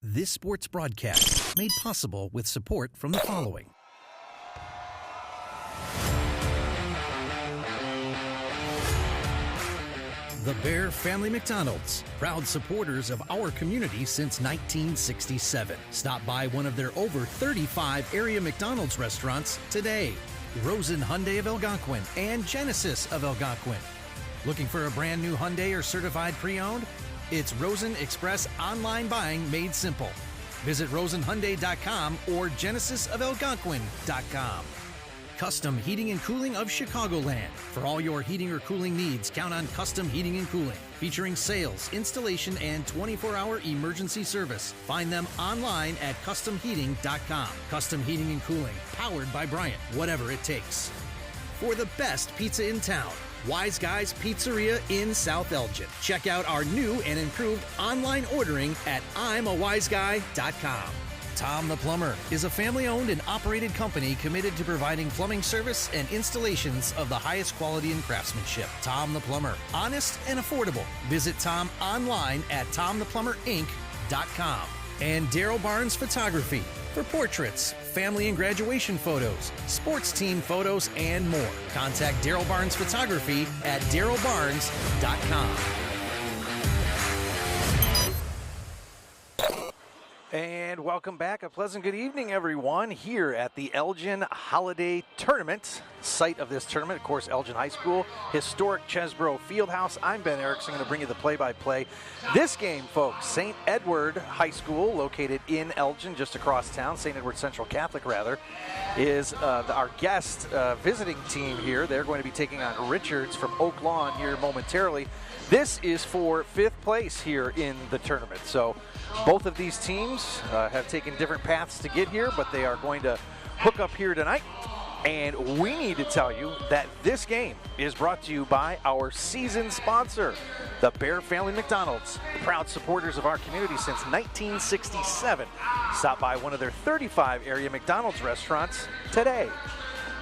This sports broadcast made possible with support from the following. The Bear Family McDonald's, proud supporters of our community since 1967. Stop by one of their over 35 area McDonald's restaurants today. Rosen Hyundai of Algonquin and Genesis of Algonquin. Looking for a brand new Hyundai or certified pre-owned? It's Rosen Express online buying made simple. Visit rosenhyundai.com or genesisofelgonquin.com. Custom Heating and Cooling of Chicagoland. For all your heating or cooling needs, count on Custom Heating and Cooling, featuring sales, installation, and 24-hour emergency service. Find them online at customheating.com. Custom Heating and Cooling, powered by Bryant, whatever it takes. For the best pizza in town, Wise Guys Pizzeria in South Elgin. Check out our new and improved online ordering at I'mAWiseGuy.com. Tom the Plumber is a family-owned and operated company committed to providing plumbing service and installations of the highest quality and craftsmanship. Tom the Plumber, honest and affordable. Visit Tom online at TomThePlumberInc.com. And Daryl Barnes Photography for portraits, family and graduation photos, sports team photos, and more. Contact Daryl Barnes Photography at DarylBarnes.com. And welcome back. A pleasant good evening, everyone, here at the Elgin Holiday Tournament. Site of this tournament, of course, Elgin High School, historic Chesbro Fieldhouse. I'm Ben Erickson, going to bring you the play-by-play. This game, folks, St. Edward High School, located in Elgin, just across town, St. Edward Central Catholic, rather, is our guest visiting team here. They're going to be taking on Richards from Oak Lawn here momentarily. This is for 5th place here in the tournament. So both of these teams have taken different paths to get here, but they are going to hook up here tonight. And we need to tell you that this game is brought to you by our season sponsor, the Bear Family McDonald's, proud supporters of our community since 1967. Stop by one of their 35 area McDonald's restaurants today.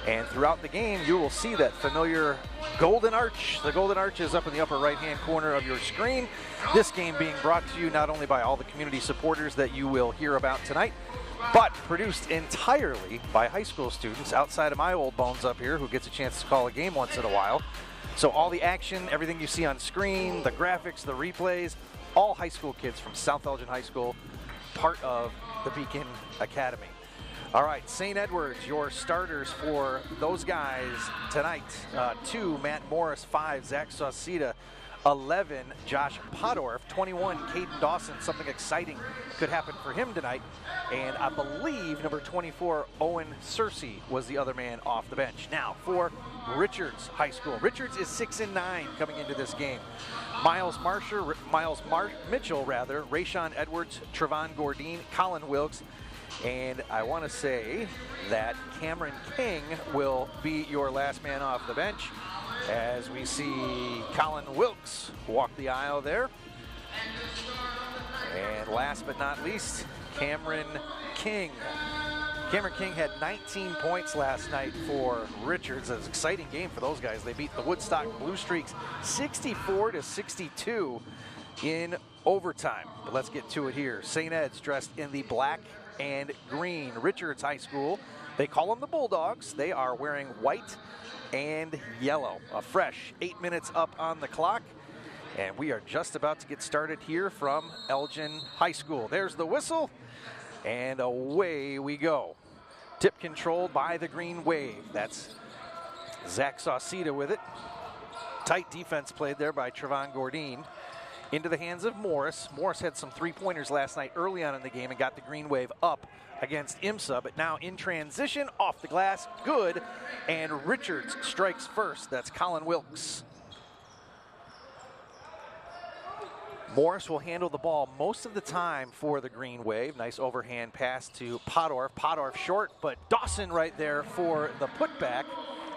And throughout the game, you will see that familiar golden arch. The golden arch is up in the upper right-hand corner of your screen. This game being brought to you not only by all the community supporters that you will hear about tonight, but produced entirely by high school students outside of my old bones up here who gets a chance to call a game once in a while. So all the action, everything you see on screen, the graphics, the replays, all high school kids from South Elgin High School, part of the Beacon Academy. All right, St. Edwards, your starters for those guys tonight. 2, Matt Morris. 5, Zach Sauceda. 11, Josh Podorf. 21, Caden Dawson. Something exciting could happen for him tonight. And I believe number 24, Owen Searcy, was the other man off the bench. Now for Richards High School. Richards is 6-9 coming into this game. Miles Mitchell, Rayshawn Edwards, Trevon Gordine, Colin Wilkes. And I want to say that Cameron King will be your last man off the bench as we see Colin Wilkes walk the aisle there. And last but not least, Cameron King. Cameron King had 19 points last night for Richards. It was an exciting game for those guys. They beat the Woodstock Blue Streaks 64-62 in overtime. But let's get to it here. St. Ed's dressed in the black and green. Richards High School, they call them the Bulldogs. They are wearing white and yellow. A fresh 8 minutes up on the clock, and we are just about to get started here from Elgin High School. There's the whistle, and away we go. Tip controlled by the Green Wave. That's Zach Sauceda with it. Tight defense played there by Trevon Gordine. Into the hands of Morris. Morris had some three-pointers last night early on in the game and got the Green Wave up against IMSA, but now in transition, off the glass, good, and Richards strikes first. That's Colin Wilkes. Morris will handle the ball most of the time for the Green Wave. Nice overhand pass to Podorf. Podorf short, but Dawson right there for the putback.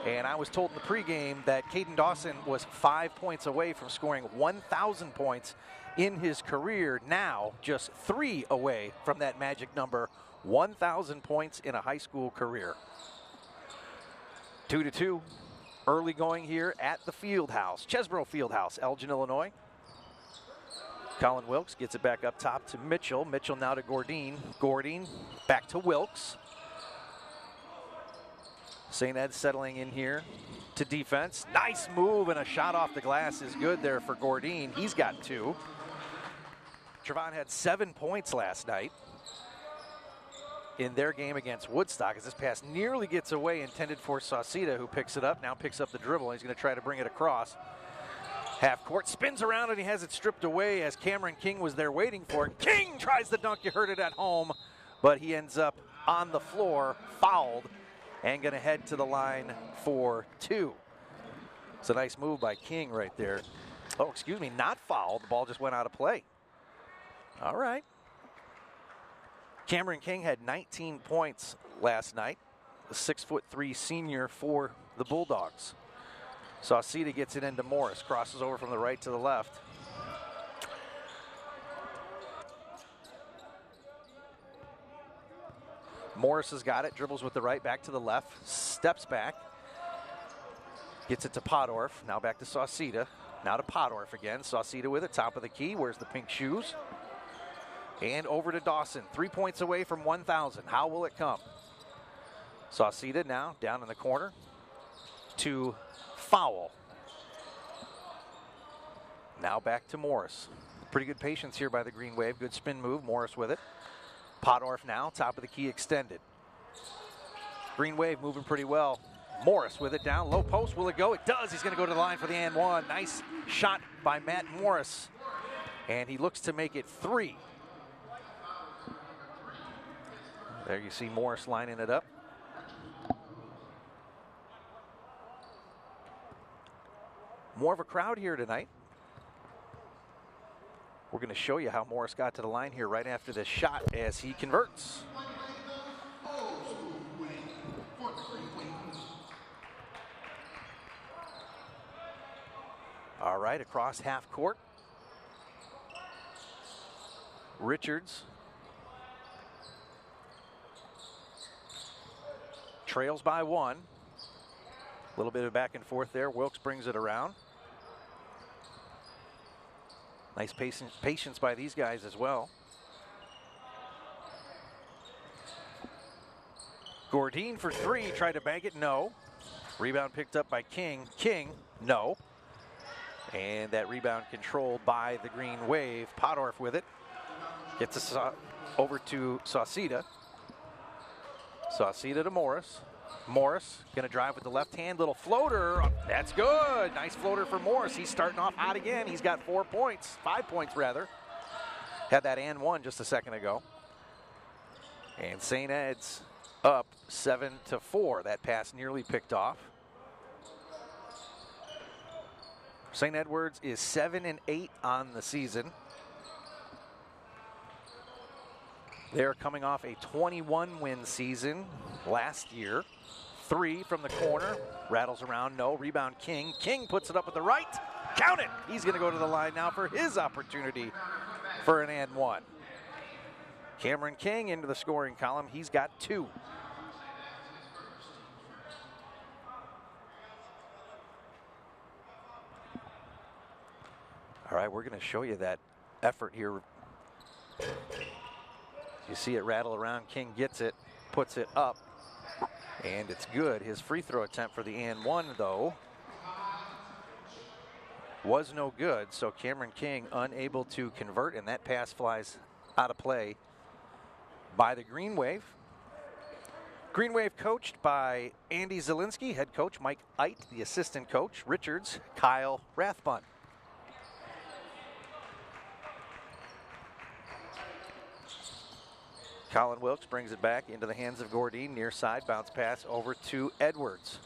And I was told in the pregame that Caden Dawson was 5 points away from scoring 1,000 points in his career. Now just 3 away from that magic number, 1,000 points in a high school career. 2-2, early going here at the Fieldhouse, Chesbro Fieldhouse, Elgin, Illinois. Colin Wilkes gets it back up top to Mitchell. Mitchell now to Gordine. Gordine back to Wilkes. St. Ed settling in here to defense. Nice move, and a shot off the glass is good there for Gordine. He's got 2. Trevon had 7 points last night in their game against Woodstock, as this pass nearly gets away, intended for Sauceda, who picks it up, now picks up the dribble, and he's going to try to bring it across. Half court, spins around, and he has it stripped away as Cameron King was there waiting for it. King tries the dunk, you heard it at home, but he ends up on the floor, fouled, and going to head to the line for 2. It's a nice move by King right there. Oh, excuse me, not fouled. The ball just went out of play. All right. Cameron King had 19 points last night. The 6'3" senior for the Bulldogs. Sauceda gets it into Morris. Crosses over from the right to the left. Morris has got it, dribbles with the right, back to the left, steps back, gets it to Podorf, now back to Sauceda, now to Podorf again. Sauceda with it, top of the key, wears the pink shoes. And over to Dawson, 3 points away from 1,000. How will it come? Sauceda now down in the corner to foul. Now back to Morris. Pretty good patience here by the Green Wave, good spin move, Morris with it. Podorf now, top of the key extended. Green Wave moving pretty well. Morris with it down, low post, will it go? It does, he's gonna go to the line for the and 1. Nice shot by Matt Morris. And he looks to make it 3. There you see Morris lining it up. More of a crowd here tonight. We're going to show you how Morris got to the line here right after this shot as he converts. All right, across half court. Richards trails by 1. A little bit of back and forth there. Wilkes brings it around. Nice patience by these guys as well. Gordine for 3, tried to bank it, no. Rebound picked up by King. King, no. And that rebound controlled by the Green Wave. Podorf with it. Gets us over to Sauceda. Sauceda to Morris. Morris gonna drive with the left hand, little floater. That's good. Nice floater for Morris. He's starting off hot again. He's got 4 points, 5 points rather. Had that and 1 just a second ago. And St. Ed's up 7-4. That pass nearly picked off. St. Edwards is 7-8 on the season. They're coming off a 21-win season last year. 3 from the corner, rattles around, no. Rebound King. King puts it up with the right. Count it. He's going to go to the line now for his opportunity for an and 1. Cameron King into the scoring column. He's got 2. All right, we're going to show you that effort here. You see it rattle around. King gets it, puts it up, and it's good. His free throw attempt for the and 1, though, was no good. So Cameron King unable to convert, and that pass flies out of play by the Green Wave. Green Wave coached by Andy Zielinski, head coach Mike Eit, the assistant coach, Richards, Kyle Rathbun. Colin Wilkes brings it back into the hands of Gordine. Near side, bounce pass over to Edwards.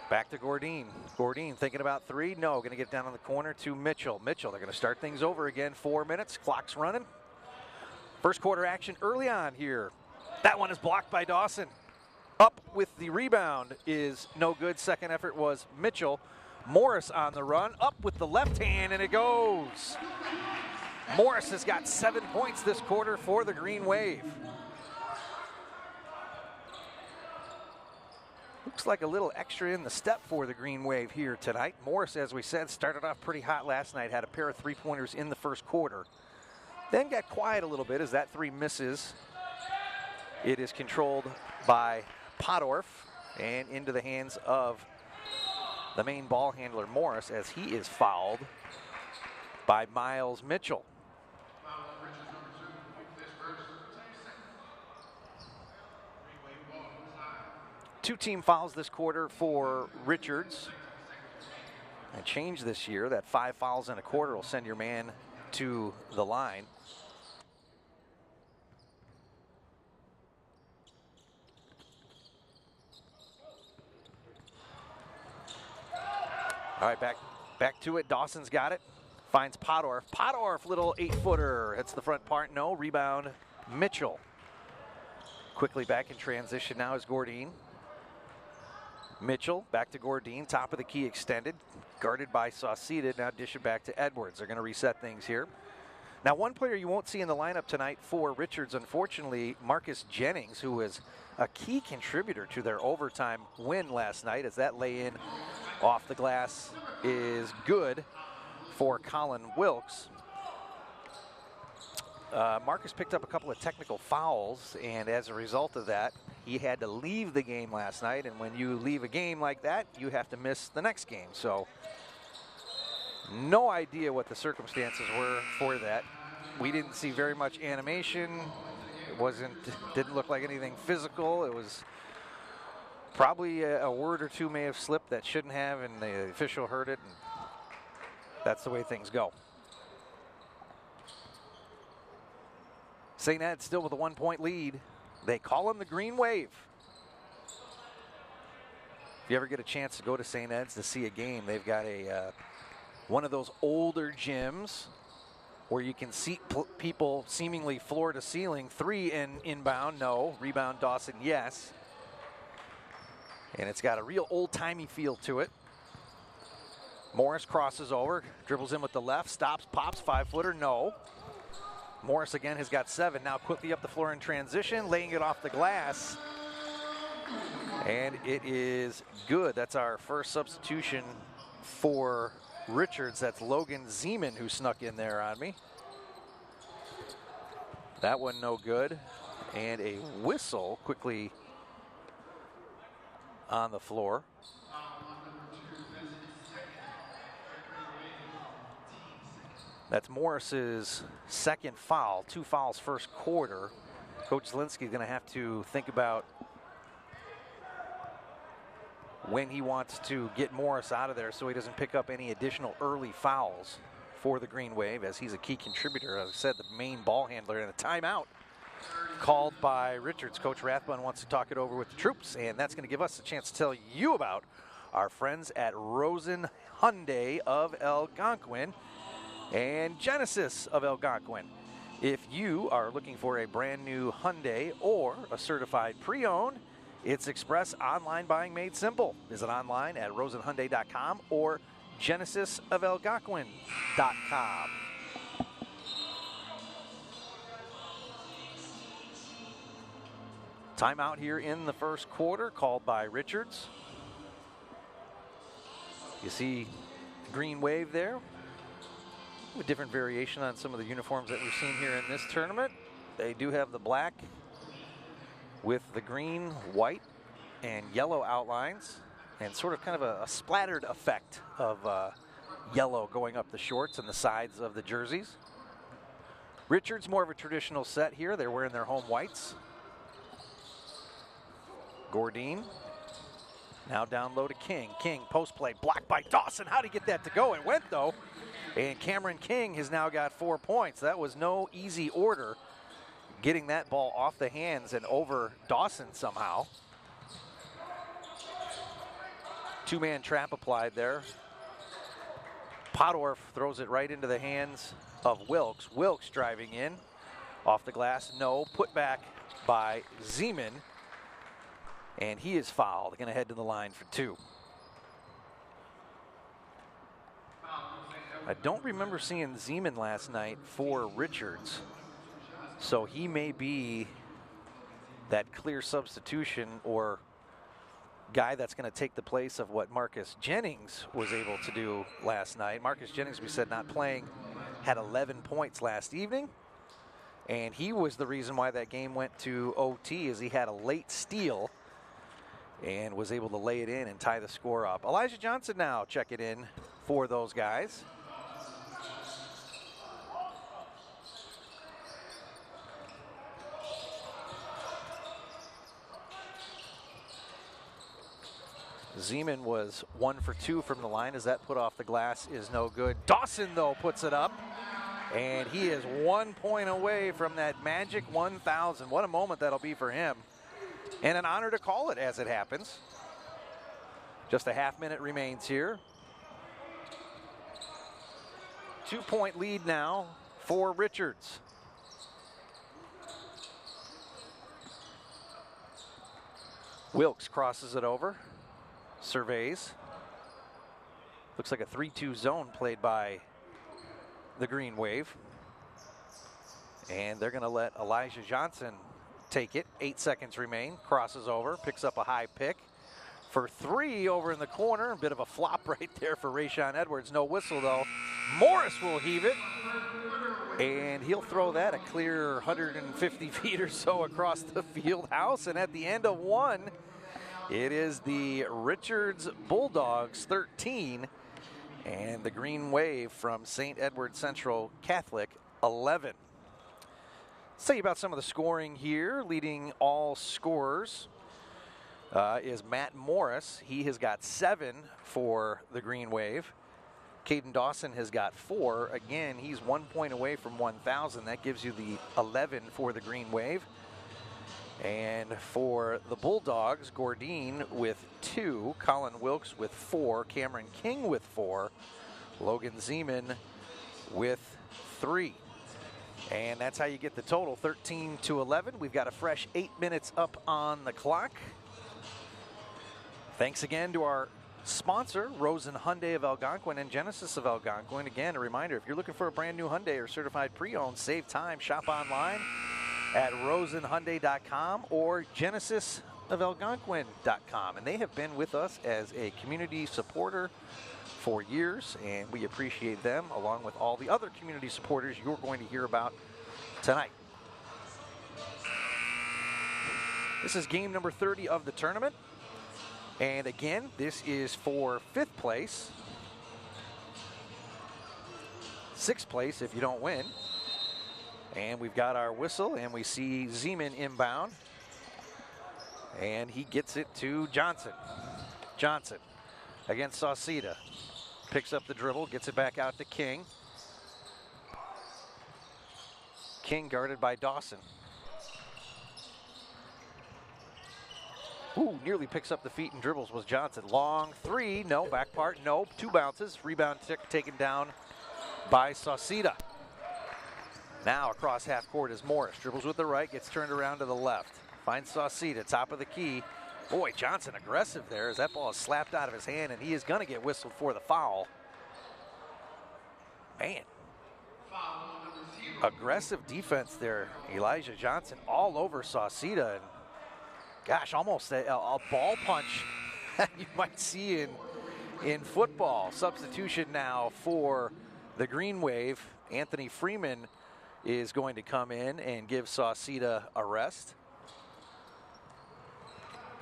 Back to Gordine. Gordine thinking about 3. No, going to get down in the corner to Mitchell. Mitchell, they're going to start things over again. 4 minutes, clock's running. First quarter action early on here. That one is blocked by Dawson. Up with the rebound is no good. Second effort was Mitchell. Morris on the run. Up with the left hand, and it goes. Morris has got 7 points this quarter for the Green Wave. Looks like a little extra in the step for the Green Wave here tonight. Morris, as we said, started off pretty hot last night, had a pair of three-pointers in the first quarter. Then got quiet a little bit as that three misses. It is controlled by Podorf and into the hands of the main ball handler, Morris, as he is fouled by Miles Mitchell. Two team fouls this quarter for Richards. A change this year, that 5 fouls in a quarter will send your man to the line. All right, back to it. Dawson's got it. Finds Podorf. Podorf, little 8-footer. Hits the front part. No. Rebound, Mitchell. Quickly back in transition now is Gordine. Mitchell back to Gordine. Top of the key extended. Guarded by Sauceda. Now dish it back to Edwards. They're going to reset things here. Now, one player you won't see in the lineup tonight for Richards, unfortunately, Marcus Jennings, who was a key contributor to their overtime win last night, as that lay-in off the glass is good for Colin Wilkes. Marcus picked up a couple of technical fouls, and as a result of that, he had to leave the game last night. And when you leave a game like that, you have to miss the next game. So no idea what the circumstances were for that. We didn't see very much animation. Didn't look like anything physical. It was probably a word or two may have slipped that shouldn't have, and the official heard it, and that's the way things go. St. Ed still with a 1-point lead. They call him the Green Wave. If you ever get a chance to go to St. Ed's to see a game, they've got one of those older gyms where you can see people seemingly floor to ceiling. 3 inbound, no. Rebound Dawson, yes. And it's got a real old-timey feel to it. Morris crosses over, dribbles in with the left, stops, pops, 5-footer, no. Morris again has got 7. Now quickly up the floor in transition, laying it off the glass. And it is good. That's our first substitution for Richards. That's Logan Zeman who snuck in there on me. That one no good. And a whistle quickly on the floor. That's Morris's second foul, 2 fouls first quarter. Coach Zielinski's going to have to think about when he wants to get Morris out of there so he doesn't pick up any additional early fouls for the Green Wave, as he's a key contributor. As I said, the main ball handler, in a timeout called by Richards. Coach Rathbun wants to talk it over with the troops, and that's going to give us a chance to tell you about our friends at Rosen Hyundai of Algonquin and Genesis of Algonquin. If you are looking for a brand new Hyundai or a certified pre-owned, it's express online buying made simple. Visit online at rosenhyundai.com or genesisofalgonquin.com. Timeout here in the first quarter called by Richards. You see Green Wave there. A different variation on some of the uniforms that we've seen here in this tournament. They do have the black with the green, white, and yellow outlines, and sort of kind of a splattered effect of yellow going up the shorts and the sides of the jerseys. Richards, more of a traditional set here. They're wearing their home whites. Gordine, now down low to King. King, post play, blocked by Dawson. How'd he get that to go? It went, though. And Cameron King has now got 4 points. That was no easy order, getting that ball off the hands and over Dawson somehow. 2-man trap applied there. Podorf throws it right into the hands of Wilkes. Wilkes driving in, off the glass, no. Put back by Zeman, and he is fouled. Going to head to the line for 2. I don't remember seeing Zeman last night for Richards, so he may be that clear substitution, or guy that's going to take the place of what Marcus Jennings was able to do last night. Marcus Jennings, we said, not playing, had 11 points last evening. And he was the reason why that game went to OT, as he had a late steal and was able to lay it in and tie the score up. Elijah Johnson now checking in for those guys. Zeman was 1 for 2 from the line, as that put off the glass is no good. Dawson, though, puts it up, and he is 1 point away from that magic 1,000. What a moment that'll be for him, and an honor to call it as it happens. Just a half minute remains here. 2-point lead now for Richards. Wilkes crosses it over. Surveys. Looks like a 3-2 zone played by the Green Wave. And they're going to let Elijah Johnson take it. 8 seconds remain. Crosses over. Picks up a high pick for 3 over in the corner. A bit of a flop right there for Rayshawn Edwards. No whistle, though. Morris will heave it. And he'll throw that a clear 150 feet or so across the field house. And at the end of one, it is the Richards Bulldogs 13 and the Green Wave from St. Edward Central Catholic 11. Let's tell you about some of the scoring here. Leading all scorers is Matt Morris. He has got 7 for the Green Wave. Caden Dawson has got 4. Again, he's 1 point away from 1,000. That gives you the 11 for the Green Wave. And for the Bulldogs, Gordine with 2, Colin Wilkes with 4, Cameron King with 4, Logan Zeman with 3. And that's how you get the total, 13-11. We've got a fresh 8 minutes up on the clock. Thanks again to our sponsor, Rosen Hyundai of Algonquin and Genesis of Algonquin. Again, a reminder, if you're looking for a brand new Hyundai or certified pre-owned, save time, shop online at rosenhyundai.com or genesisofalgonquin.com. And they have been with us as a community supporter for years, and we appreciate them, along with all the other community supporters you're going to hear about tonight. This is game number 30 of the tournament. And again, this is for 5th place. 6th place if you don't win. And we've got our whistle, and we see Zeman inbound. And he gets it to Johnson. Johnson against Sauceda. Picks up the dribble, gets it back out to King. King guarded by Dawson. Ooh, nearly picks up the feet and dribbles was Johnson. Long 3, no, back part, no, 2 bounces. Rebound taken down by Sauceda. Now across half court is Morris. Dribbles with the right, gets turned around to the left. Finds Sauceda, top of the key. Boy, Johnson aggressive there as that ball is slapped out of his hand, and he is going to get whistled for the foul. Man. Aggressive defense there. Elijah Johnson all over Sauceda. And gosh, almost a ball punch you might see in football. Substitution now for the Green Wave. Anthony Freeman is going to come in and give Sauceda a rest.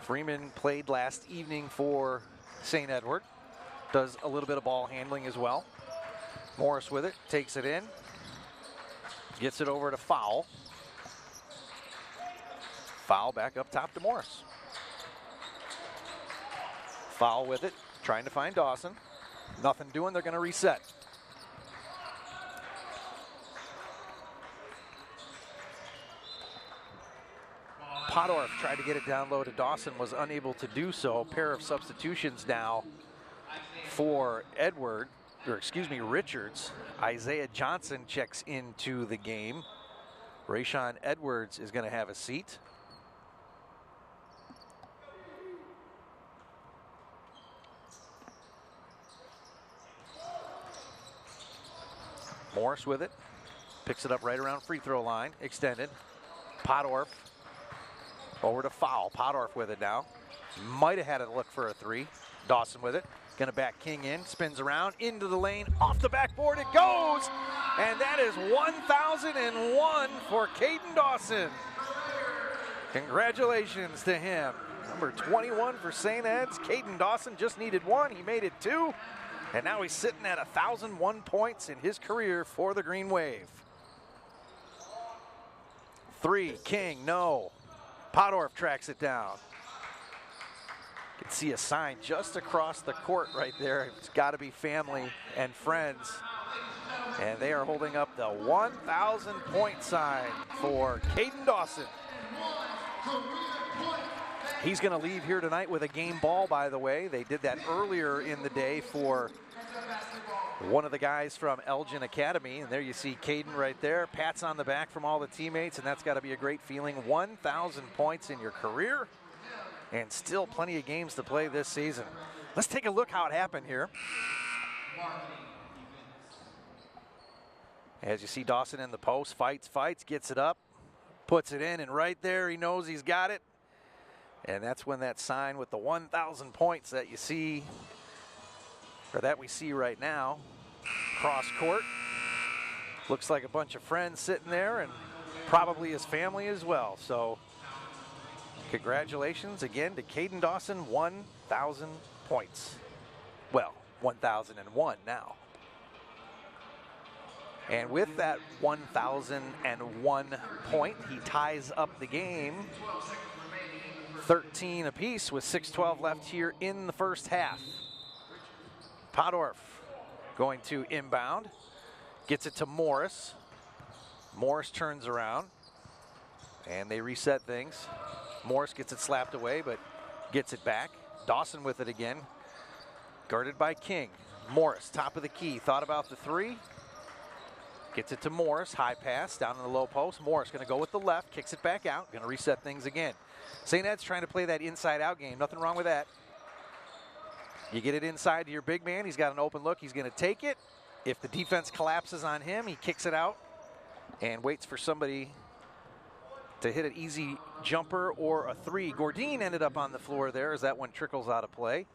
Freeman played last evening for St. Edward. Does a little bit of ball handling as well. Morris with it, takes it in. Gets it over to Foul. Foul back up top to Morris. Foul with it, trying to find Dawson. Nothing doing, they're going to reset. Podorf tried to get it down low to Dawson, was unable to do so. A pair of substitutions now for Richards. Isaiah Johnson checks into the game. Rayshawn Edwards is going to have a seat. Morris with it. Picks it up right around free throw line. Extended. Podorf over to Foul. Podorf with it now. Might have had a look for a three. Dawson with it. Going to back King in. Spins around. Into the lane. Off the backboard it goes. And that is 1,001 for Caden Dawson. Congratulations to him. Number 21 for St. Ed's. Caden Dawson just needed one. He made it two. And now he's sitting at 1,001 points in his career for the Green Wave. Three, King, no. Podorf tracks it down. You can see a sign just across the court right there. It's got to be family and friends. And they are holding up the 1,000 point sign for Caden Dawson. He's going to leave here tonight with a game ball, by the way. They did that earlier in the day for one of the guys from Elgin Academy. And there you see Caden right there. Pats on the back from all the teammates, and that's got to be a great feeling. 1,000 points in your career, and still plenty of games to play this season. Let's take a look how it happened here. As you see Dawson in the post, fights, gets it up, puts it in, and right there he knows he's got it. And that's when that sign with the 1,000 points that you see, or that we see right now, cross court. Looks like a bunch of friends sitting there, and probably his family as well. So congratulations again to Caden Dawson, 1,000 points. Well, 1,001 now. And with that 1,001 point, he ties up the game 13 apiece with 6:12 left here in the first half. Podorf going to inbound, gets it to Morris. Morris turns around, and they reset things. Morris gets it slapped away, but gets it back. Dawson with it again, guarded by King. Morris, top of the key, thought about the three. Gets it to Morris, high pass, down in the low post. Morris gonna go with the left, kicks it back out, gonna reset things again. St. Ed's trying to play that inside-out game, nothing wrong with that. You get it inside to your big man, he's got an open look, he's gonna take it. If the defense collapses on him, he kicks it out and waits for somebody to hit an easy jumper or a three. Gordine ended up on the floor there as that one trickles out of play.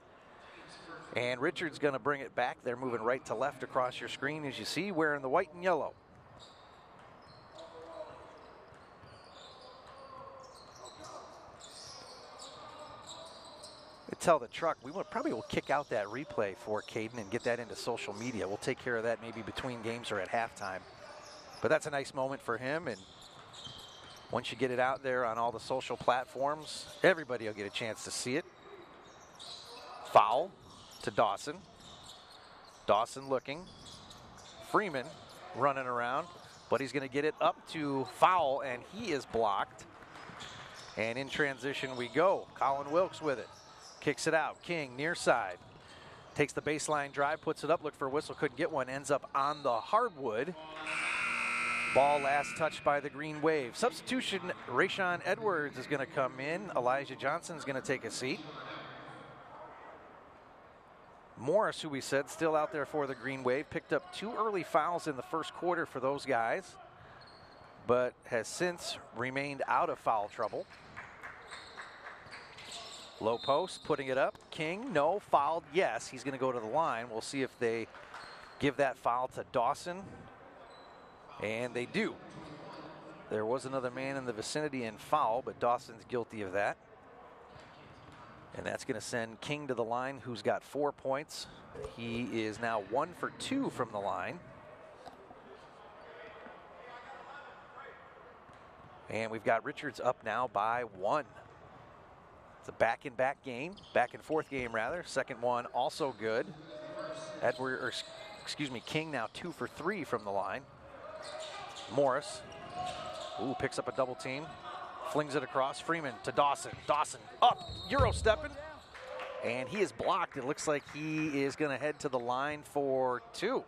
And Richard's going to bring it back. They're moving right to left across your screen, as you see, wearing the white and yellow. I tell the truck, we probably will kick out that replay for Caden and get that into social media. We'll take care of that maybe between games or at halftime. But that's a nice moment for him, and once you get it out there on all the social platforms, everybody will get a chance to see it. Foul to Dawson. Dawson looking. Freeman running around, but he's going to get it up to foul, and he is blocked. And in transition we go. Colin Wilkes with it. Kicks it out. King near side. Takes the baseline drive, puts it up, looked for a whistle, couldn't get one, ends up on the hardwood. Ball last touched by the Green Wave. Substitution, Rayshawn Edwards is going to come in. Elijah Johnson is going to take a seat. Morris, who we said still out there for the Green Wave, picked up 2 early fouls in the first quarter for those guys, but has since remained out of foul trouble. Low post, putting it up. King, no. Fouled, yes. He's going to go to the line. We'll see if they give that foul to Dawson. And they do. There was another man in the vicinity in foul, but Dawson's guilty of that. And that's going to send King to the line, who's got 4 points. He is now 1 for 2 from the line. And we've got Richards up now by 1. It's a back-and-back game, back-and-forth game rather. Second one also good. King now 2 for 3 from the line. Morris, picks up a double team. Flings it across. Freeman to Dawson. Dawson up, Euro stepping. And he is blocked. It looks like he is going to head to the line for 2.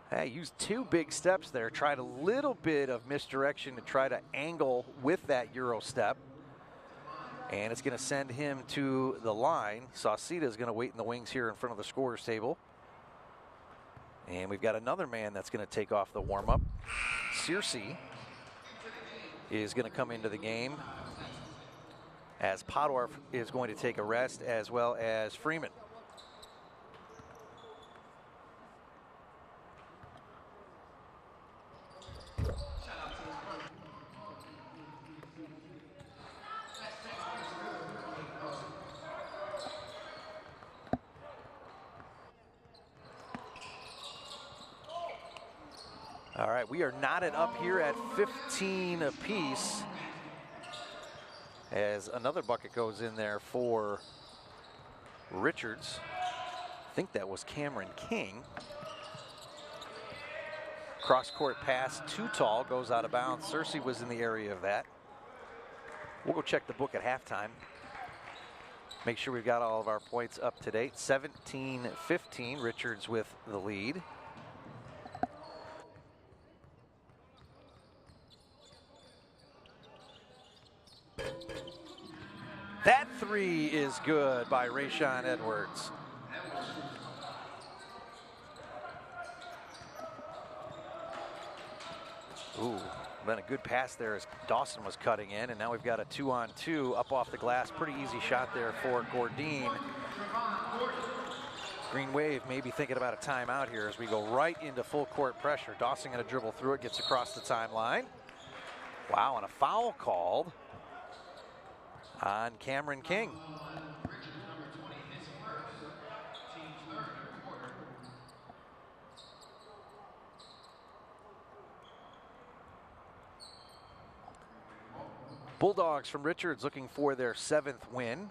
Hey, used 2 big steps there. Tried a little bit of misdirection to try to angle with that Euro step. And it's going to send him to the line. Sauceda is going to wait in the wings here in front of the scorer's table. And we've got another man that's going to take off the warm-up. Searcy is going to come into the game. as Podorf is going to take a rest, as well as Freeman. All right, we are knotted up here at 15 apiece as another bucket goes in there for Richards. I think that was Cameron King. Cross-court pass, too tall, goes out of bounds. Cersei was in the area of that. We'll go check the book at halftime. Make sure we've got all of our points up to date. 17-15, Richards with the lead. That three is good by Rayshon Edwards. Ooh, been a good pass there as Dawson was cutting in, and now we've got a 2-on-2 up off the glass. Pretty easy shot there for Gordine. Green Wave may be thinking about a timeout here as we go right into full court pressure. Dawson going to dribble through it, gets across the timeline. Wow, and a foul called on Cameron King. Bulldogs from Richards looking for their 7th win.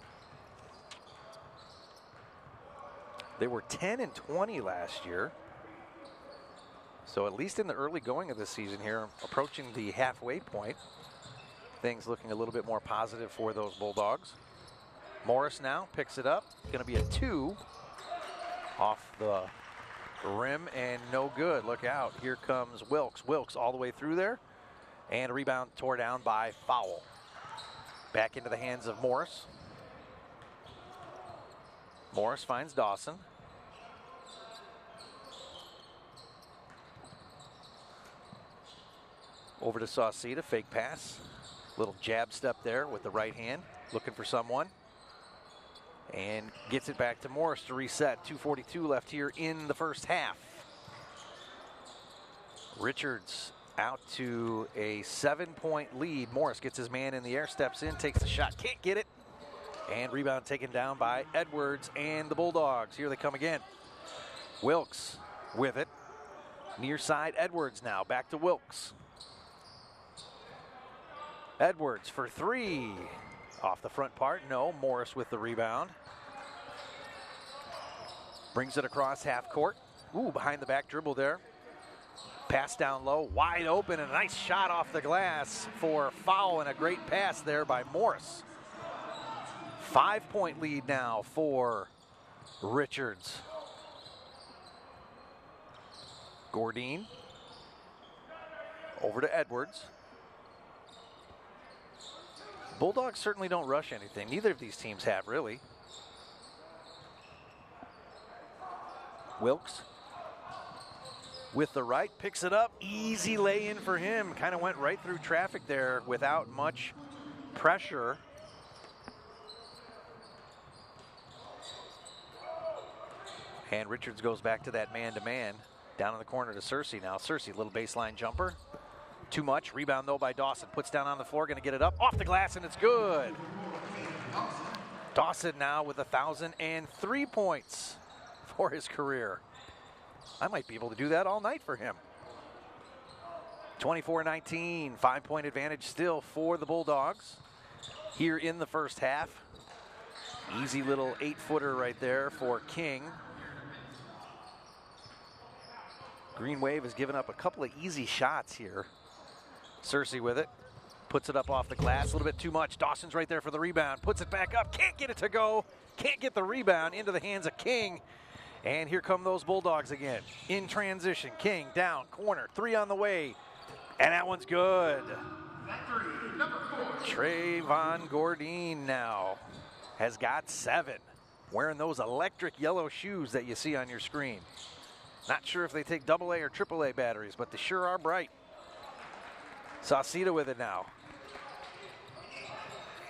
They were 10-20 last year. So at least in the early going of the season here, approaching the halfway point, things looking a little bit more positive for those Bulldogs. Morris now picks it up. Going to be a 2 off the rim and no good. Look out. Here comes Wilkes. Wilkes all the way through there. And a rebound tore down by Foul. Back into the hands of Morris. Morris finds Dawson. Over to Sauceda, fake pass. Little jab step there with the right hand, looking for someone. And gets it back to Morris to reset. 2:42 left here in the first half. Richards out to a 7-point lead. Morris gets his man in the air, steps in, takes the shot, can't get it. And rebound taken down by Edwards and the Bulldogs. Here they come again. Wilkes with it. Near side, Edwards now, back to Wilkes. Edwards for 3. Off the front part, no. Morris with the rebound. Brings it across half court. Ooh, behind the back dribble there. Pass down low, wide open, and a nice shot off the glass for Foul, and a great pass there by Morris. 5-point lead now for Richards. Gordine. Over to Edwards. Bulldogs certainly don't rush anything. Neither of these teams have, really. Wilkes with the right, picks it up. Easy lay-in for him. Kind of went right through traffic there without much pressure. And Richards goes back to that man-to-man. Down in the corner to Cersei now. Cersei, little baseline jumper. Too much. Rebound, though, by Dawson. Puts down on the floor, going to get it up. Off the glass, and it's good. Dawson now with 1,003 points for his career. I might be able to do that all night for him. 24-19, 5-point advantage still for the Bulldogs here in the first half. Easy little 8-footer right there for King. Green Wave has given up a couple of easy shots here. Cersei with it, puts it up off the glass, a little bit too much. Dawson's right there for the rebound, puts it back up, can't get it to go, can't get the rebound into the hands of King. And here come those Bulldogs again. In transition, King down, corner, 3 on the way. And that one's good. Trayvon Gordine now has got 7. Wearing those electric yellow shoes that you see on your screen. Not sure if they take AA or AAA batteries, but they sure are bright. Sauceda with it now.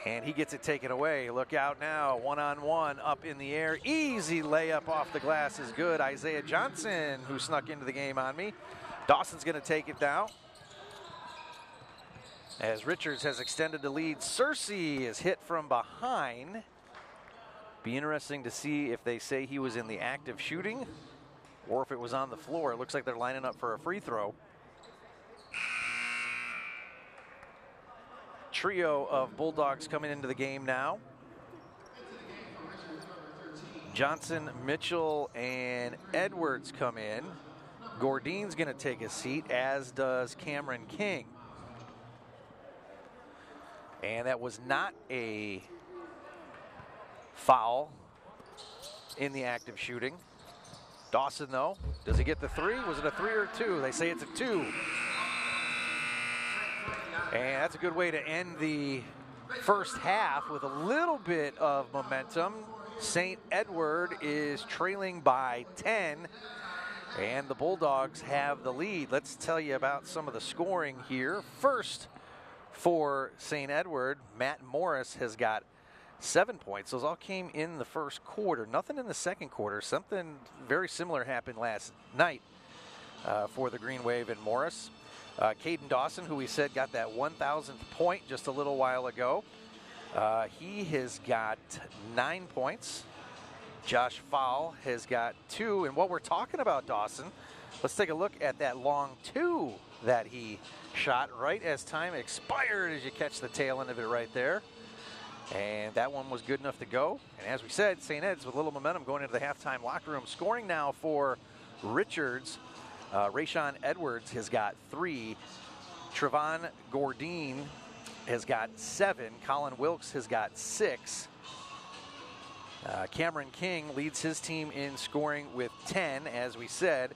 And he gets it taken away. Look out now, one-on-one, up in the air. Easy layup off the glass is good. Isaiah Johnson, who snuck into the game on me. Dawson's gonna take it now. As Richards has extended the lead, Searcy is hit from behind. Be interesting to see if they say he was in the act of shooting or if it was on the floor. It looks like they're lining up for a free throw. Trio of Bulldogs coming into the game now. Johnson, Mitchell, and Edwards come in. Gordine's going to take a seat, as does Cameron King. And that was not a foul in the act of shooting. Dawson, though, does he get the three? Was it a three or a two? They say it's a two. And that's a good way to end the first half with a little bit of momentum. St. Edward is trailing by 10, and the Bulldogs have the lead. Let's tell you about some of the scoring here. First, for St. Edward, Matt Morris has got 7 points. Those all came in the first quarter. Nothing in the second quarter. Something very similar happened last night for the Green Wave and Morris. Caden Dawson, who we said got that 1,000th point just a little while ago. He has got 9 points. Josh Fowl has got 2. And what we're talking about, Dawson, let's take a look at that long 2 that he shot right as time expired, as you catch the tail end of it right there. And that one was good enough to go. And as we said, St. Ed's with a little momentum going into the halftime locker room. Scoring now for Richards. Rayshawn Edwards has got 3. Trevon Gordine has got 7. Colin Wilkes has got 6. Cameron King leads his team in scoring with 10, as we said.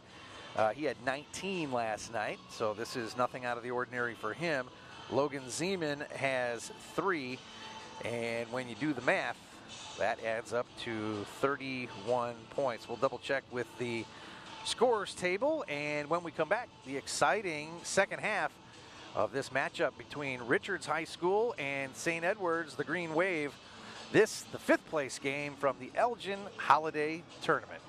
He had 19 last night, so this is nothing out of the ordinary for him. Logan Zeman has 3, and when you do the math, that adds up to 31 points. We'll double check with the scorers table, and when we come back, the exciting second half of this matchup between Richards High School and St. Edwards, the Green Wave. This, the 5th place game from the Elgin Holiday Tournament.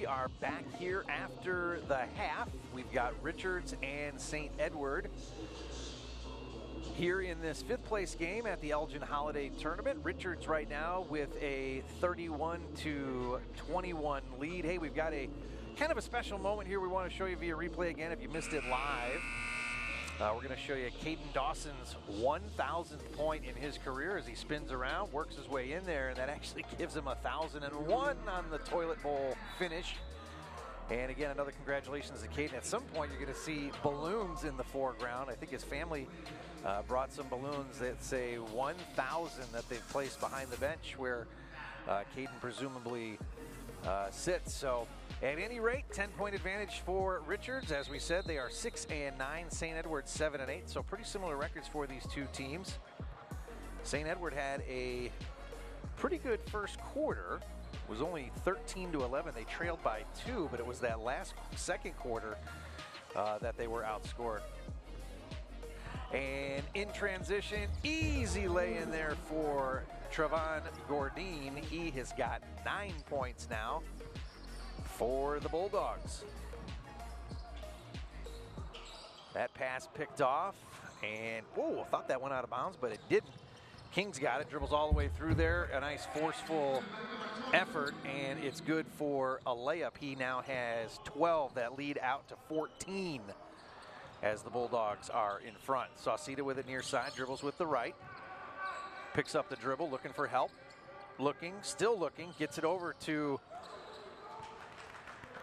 are back here after the half. We've got Richards and St. Edward here in this 5th place game at the Elgin Holiday Tournament. Richards right now with a 31-21 lead. Hey, we've got a kind of a special moment here we want to show you via replay again if you missed it live. We're going to show you Caden Dawson's 1,000th point in his career as he spins around, works his way in there, and that actually gives him 1,001 on the toilet bowl finish. And again, another congratulations to Caden. At some point, you're going to see balloons in the foreground. I think his family brought some balloons that say 1,000 that they've placed behind the bench where Caden presumably sits. So at any rate, 10-point advantage for Richards. As we said, they are 6-9, St. Edward 7-8, so pretty similar records for these two teams. St. Edward had a pretty good first quarter. It was only 13-11. They trailed by 2, but it was that second quarter that they were outscored. And in transition, easy lay in there for Trevon Gordine. He has got 9 points now for the Bulldogs. That pass picked off, and whoa, I thought that went out of bounds, but it didn't. King's got it, dribbles all the way through there. A nice forceful effort, and it's good for a layup. He now has 12 that lead out to 14 as the Bulldogs are in front. Sauceda with it near side, dribbles with the right. Picks up the dribble, looking for help. Still looking, gets it over to,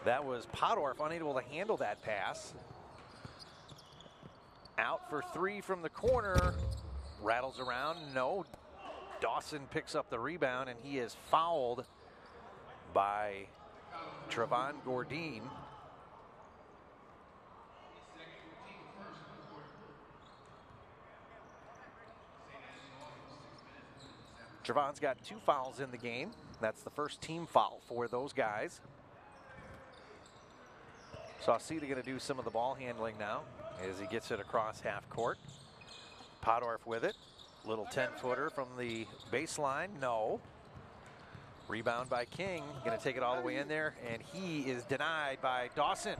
that was Podorf, unable to handle that pass. Out for 3 from the corner, rattles around, no. Dawson picks up the rebound, and he is fouled by Trevon Gordine. Trevon's got 2 fouls in the game. That's the first team foul for those guys. Sauceda going to do some of the ball handling now as he gets it across half court. Podorf with it. Little 10-footer from the baseline. No. Rebound by King. Going to take it all the way in there, and he is denied by Dawson.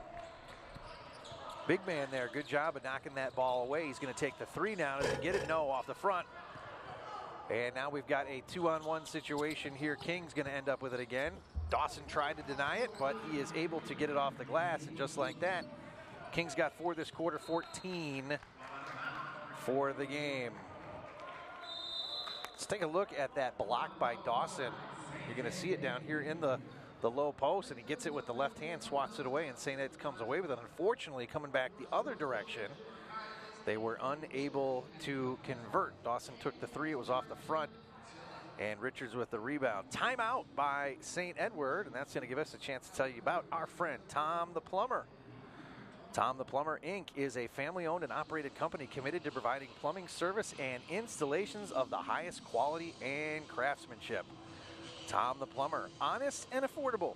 Big man there. Good job of knocking that ball away. He's going to take the 3 now. Does he get it? No, off the front. And now we've got a 2-on-1 situation here. King's going to end up with it again. Dawson tried to deny it, but he is able to get it off the glass, and just like that, King's got 4 this quarter, 14 for the game. Let's take a look at that block by Dawson. You're going to see it down here in the low post, and he gets it with the left hand, swats it away, and St. Ed's comes away with it. Unfortunately, coming back the other direction, they were unable to convert. Dawson took the 3, it was off the front, and Richards with the rebound. Timeout by St. Edward, and that's going to give us a chance to tell you about our friend Tom the Plumber. Tom the Plumber, Inc. is a family-owned and operated company committed to providing plumbing service and installations of the highest quality and craftsmanship. Tom the Plumber, honest and affordable.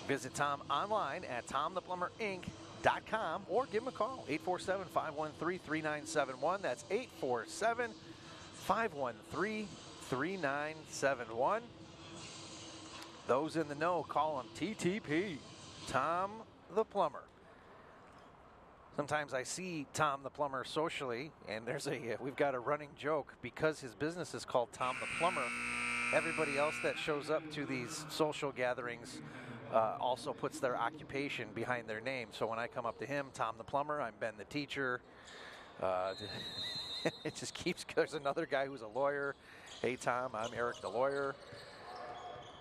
Visit Tom online at tomtheplumber.com or give him a call, 847-513-3971. That's 847-513-3971. Those in the know, call him TTP, Tom the Plumber. Sometimes I see Tom the Plumber socially, and we've got a running joke because his business is called Tom the Plumber. Everybody else that shows up to these social gatherings also puts their occupation behind their name. So when I come up to him, Tom the Plumber, I'm Ben the teacher. It just keeps, there's another guy who's a lawyer. Hey Tom, I'm Eric the lawyer.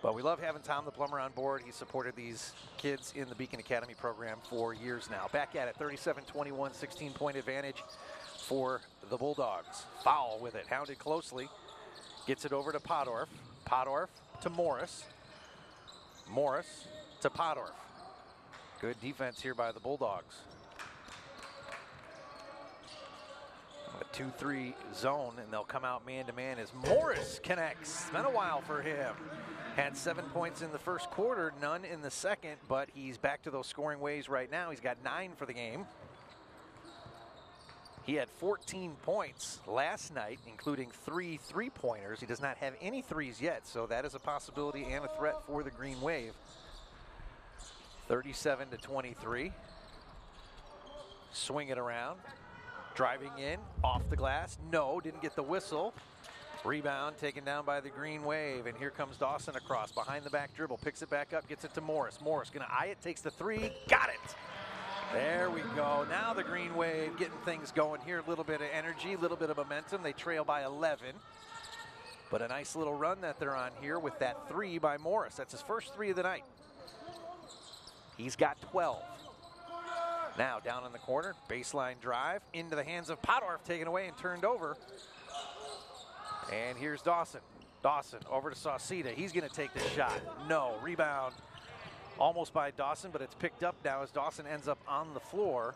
But we love having Tom the Plumber on board. He's supported these kids in the Beacon Academy program for years now. Back at it, 37-21, 16-point advantage for the Bulldogs. Foul with it, hounded closely. Gets it over to Podorf. Podorf to Morris. Morris to Podorf. Good defense here by the Bulldogs. A 2-3 zone, and they'll come out man-to-man as Morris connects. It's been a while for him. Had 7 points in the first quarter, none in the second, but he's back to those scoring ways right now. He's got 9 for the game. He had 14 points last night, including 3 three-pointers. He does not have any threes yet, so that is a possibility and a threat for the Green Wave. 37-23. Swing it around. Driving in, off the glass. No, didn't get the whistle. Rebound taken down by the Green Wave, and here comes Dawson across. Behind the back dribble, picks it back up, gets it to Morris. Morris gonna eye it, takes the three, got it! There we go. Now the Green Wave getting things going here. A little bit of energy, a little bit of momentum. They trail by 11. But a nice little run that they're on here with that three by Morris. That's his first three of the night. He's got 12. Now down in the corner, baseline drive into the hands of Podorf, taken away and turned over. And here's Dawson. Dawson over to Sauceda. He's going to take the shot. No, rebound almost by Dawson, but it's picked up now as Dawson ends up on the floor.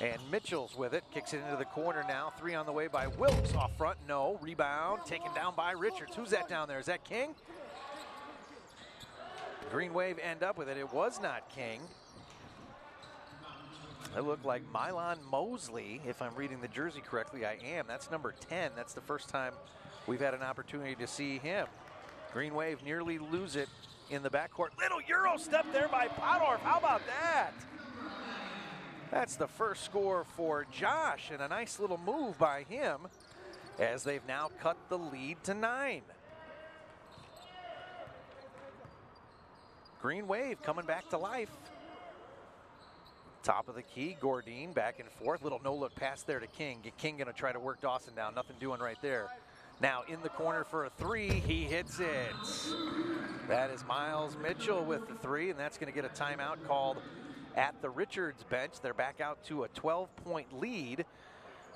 And Mitchell's with it, kicks it into the corner now. Three on the way by Wilkes off front. No, rebound taken down by Richards. Who's that down there? Is that King? Green Wave end up with it. It was not King. It looked like Mylon Mosley, if I'm reading the jersey correctly. I am. That's number 10. That's the first time we've had an opportunity to see him. Green Wave nearly lose it in the backcourt. Little Euro step there by Podorf. How about that? That's the first score for Josh, and a nice little move by him as they've now cut the lead to 9. Green Wave coming back to life. Top of the key, Gordine back and forth. Little no-look pass there to King. King gonna try to work Dawson down. Nothing doing right there. Now in the corner for a three, he hits it. That is Miles Mitchell with the three, and that's gonna get a timeout called at the Richards bench. They're back out to a 12-point lead,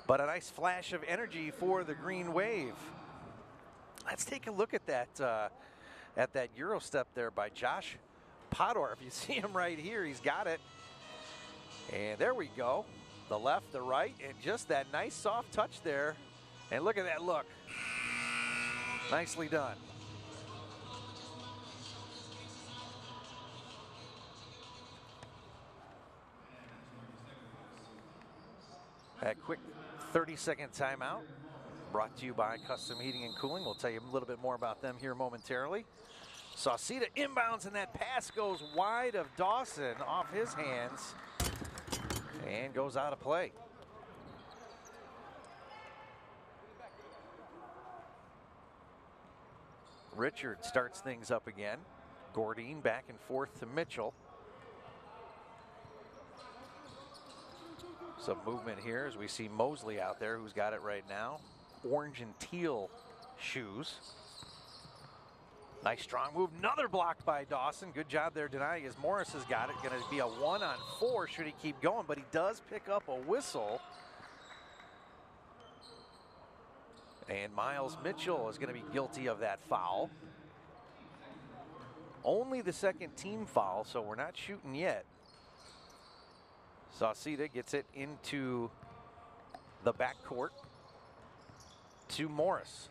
but a nice flash of energy for the Green Wave. Let's take a look at that Euro step there by Josh Podorf. You see him right here, he's got it. And there we go, the left, the right, and just that nice soft touch there. And look at that look. Nicely done. That quick 30-second timeout brought to you by Custom Heating and Cooling. We'll tell you a little bit more about them here momentarily. Sauceda inbounds, and that pass goes wide of Dawson off his hands and goes out of play. Richard starts things up again. Gordine back and forth to Mitchell. Some movement here as we see Mosley out there, who's got it right now. Orange and teal shoes. Nice strong move. Another block by Dawson. Good job there denying as Morris has got it. Going to be a 1-on-4 should he keep going, but he does pick up a whistle. And Miles Mitchell is going to be guilty of that foul. Only the second team foul, so we're not shooting yet. Sauceda gets it into the backcourt to Morris.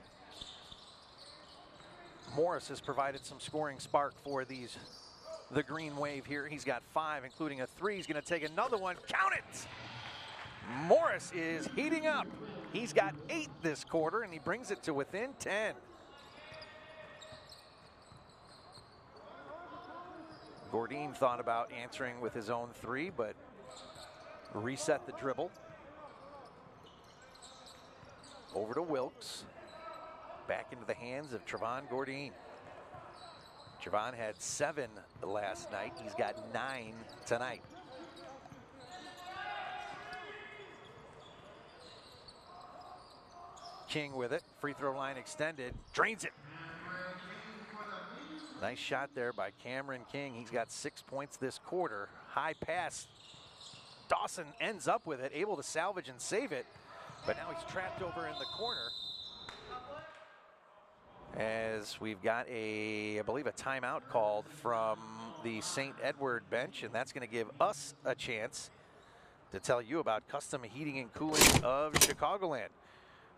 Morris has provided some scoring spark for the Green Wave here. He's got 5, including a 3. He's going to take another one. Count it! Morris is heating up. He's got 8 this quarter, and he brings it to within 10. Gordine thought about answering with his own 3, but reset the dribble. Over to Wilkes. Back into the hands of Trevon Gordine. Trevon had 7 last night. He's got 9 tonight. King with it. Free throw line extended. Drains it. Nice shot there by Cameron King. He's got 6 points this quarter. High pass. Dawson ends up with it, able to salvage and save it, but now he's trapped over in the corner. As we've got I believe a timeout called from the St. Edward bench, and that's going to give us a chance to tell you about Custom Heating and Cooling of Chicagoland.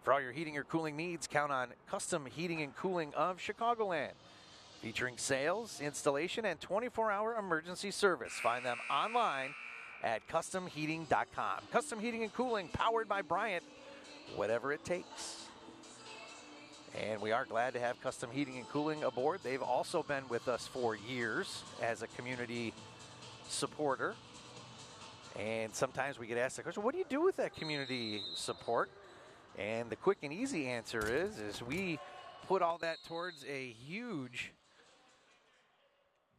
For all your heating or cooling needs, count on Custom Heating and Cooling of Chicagoland. Featuring sales, installation, and 24-hour emergency service. Find them online at customheating.com. Custom Heating and Cooling, powered by Bryant, whatever it takes. And we are glad to have Custom Heating and Cooling aboard. They've also been with us for years as a community supporter. And sometimes we get asked the question, what do you do with that community support? And the quick and easy answer is we put all that towards a huge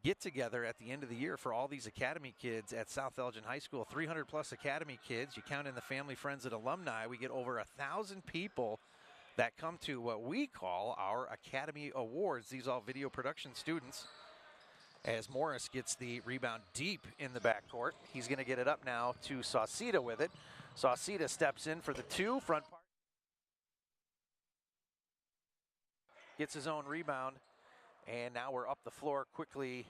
get together at the end of the year for all these academy kids at South Elgin High School. 300 plus academy kids. You count in the family, friends, and alumni. We get over 1,000 people that come to what we call our Academy Awards. These are all video production students. As Morris gets the rebound deep in the backcourt. He's going to get it up now to Sauceda with it. Sauceda steps in for the two. Front part. Gets his own rebound. And now we're up the floor quickly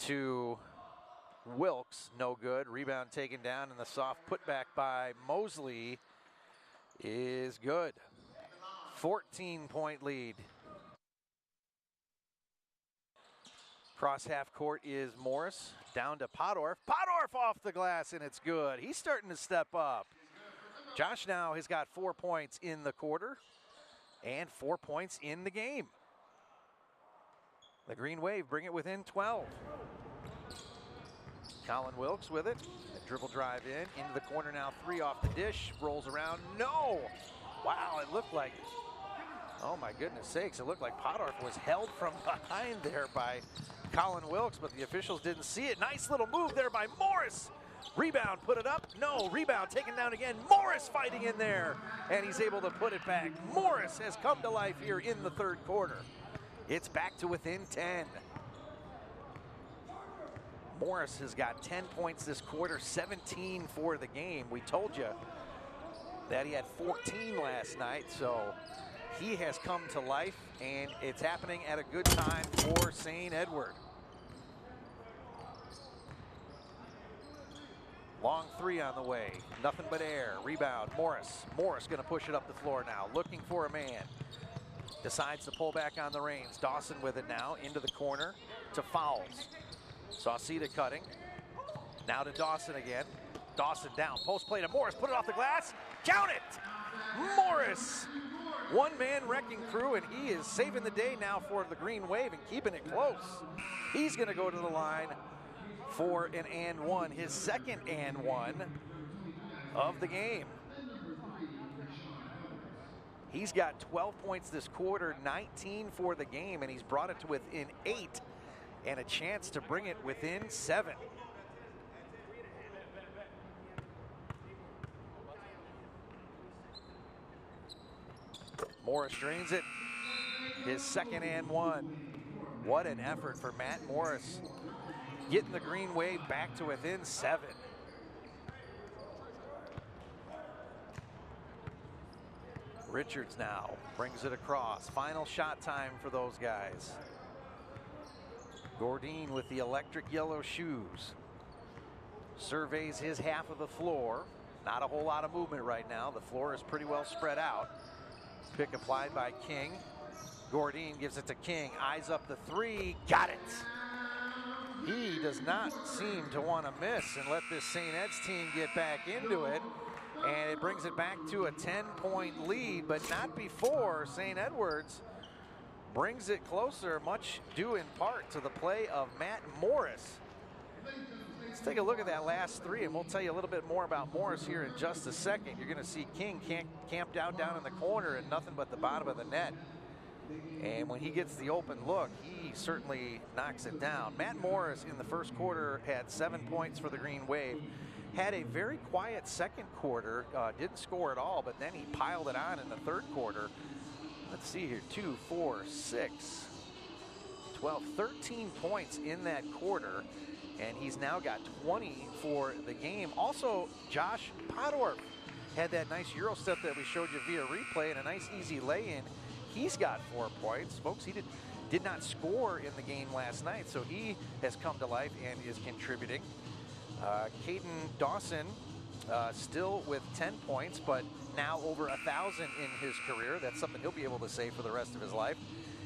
to Wilkes. No good. Rebound taken down, and the soft putback by Mosley is good. 14-point lead. Cross half court is Morris. Down to Podorf. Podorf off the glass, and it's good. He's starting to step up. Josh now has got 4 points in the quarter and 4 points in the game. The Green Wave bring it within 12. Colin Wilkes with it. A dribble drive into the corner now. 3 off the dish. Rolls around. No! Wow, it looked like, oh my goodness sakes, it looked like Podorf was held from behind there by Colin Wilkes, but the officials didn't see it. Nice little move there by Morris. Rebound, put it up. No, rebound taken down again. Morris fighting in there, and he's able to put it back. Morris has come to life here in the third quarter. It's back to within 10. Morris has got 10 points this quarter, 17 for the game. We told you that he had 14 last night, so he has come to life, and it's happening at a good time for St. Edward. Long three on the way, nothing but air. Rebound, Morris. Morris gonna push it up the floor now, looking for a man. Decides to pull back on the reins. Dawson with it now, into the corner to Fowles. Sauceda cutting. Now to Dawson again. Dawson down, post play to Morris, put it off the glass. Count it! Morris! One-man wrecking crew, and he is saving the day now for the Green Wave and keeping it close. He's gonna go to the line for an and one, his second and one of the game. He's got 12 points this quarter, 19 for the game, and he's brought it to within 8 and a chance to bring it within 7. Morris drains it, his second and one. What an effort for Matt Morris, getting the Green Wave back to within 7. Richards now brings it across. Final shot time for those guys. Gordine with the electric yellow shoes. Surveys his half of the floor. Not a whole lot of movement right now. The floor is pretty well spread out. Pick applied by King. Gordine gives it to King. Eyes up the three. Got it. He does not seem to want to miss and let this St. Ed's team get back into it. And it brings it back to a 10-point lead, but not before St. Edwards brings it closer, much due in part to the play of Matt Morris. Let's take a look at that last three, and we'll tell you a little bit more about Morris here in just a second. You're going to see King camped out down in the corner and nothing but the bottom of the net. And when he gets the open look, he certainly knocks it down. Matt Morris in the first quarter had 7 points for the Green Wave. Had a very quiet second quarter, didn't score at all, but then he piled it on in the third quarter. Let's see here, 2, 4, 6, 12, 13 points in that quarter, and he's now got 20 for the game. Also, Josh Podorf had that nice Euro step that we showed you via replay and a nice easy lay-in. He's got 4 points. Folks, he did not score in the game last night, so he has come to life and is contributing. Caden Dawson still with 10 points, but now over 1,000 in his career. That's something he'll be able to say for the rest of his life.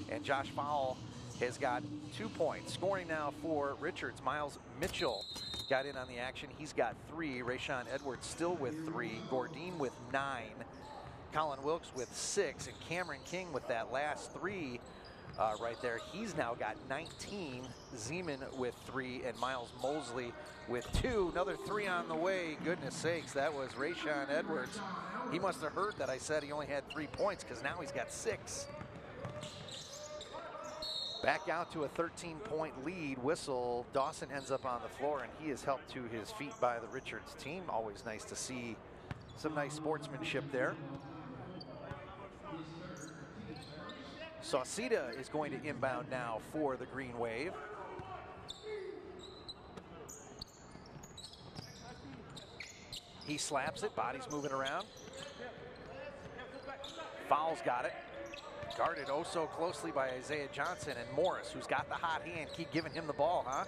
And Josh Fowle has got 2 points. Scoring now for Richards. Miles Mitchell got in on the action. He's got 3. Rayshawn Edwards still with 3. Gordine with 9. Colin Wilkes with 6. And Cameron King with that last 3 right there. He's now got 19. Zeman with 3 and Miles Mosley with 2. Another 3 on the way. Goodness sakes, that was Rayshawn Edwards. He must have heard that I said he only had 3 points because now he's got 6. Back out to a 13-point lead. Whistle. Dawson ends up on the floor, and he is helped to his feet by the Richards team. Always nice to see some nice sportsmanship there. Sauceda is going to inbound now for the Green Wave. He slaps it, body's moving around. Fowles got it. Guarded oh so closely by Isaiah Johnson, and Morris, who's got the hot hand. Keep giving him the ball, huh?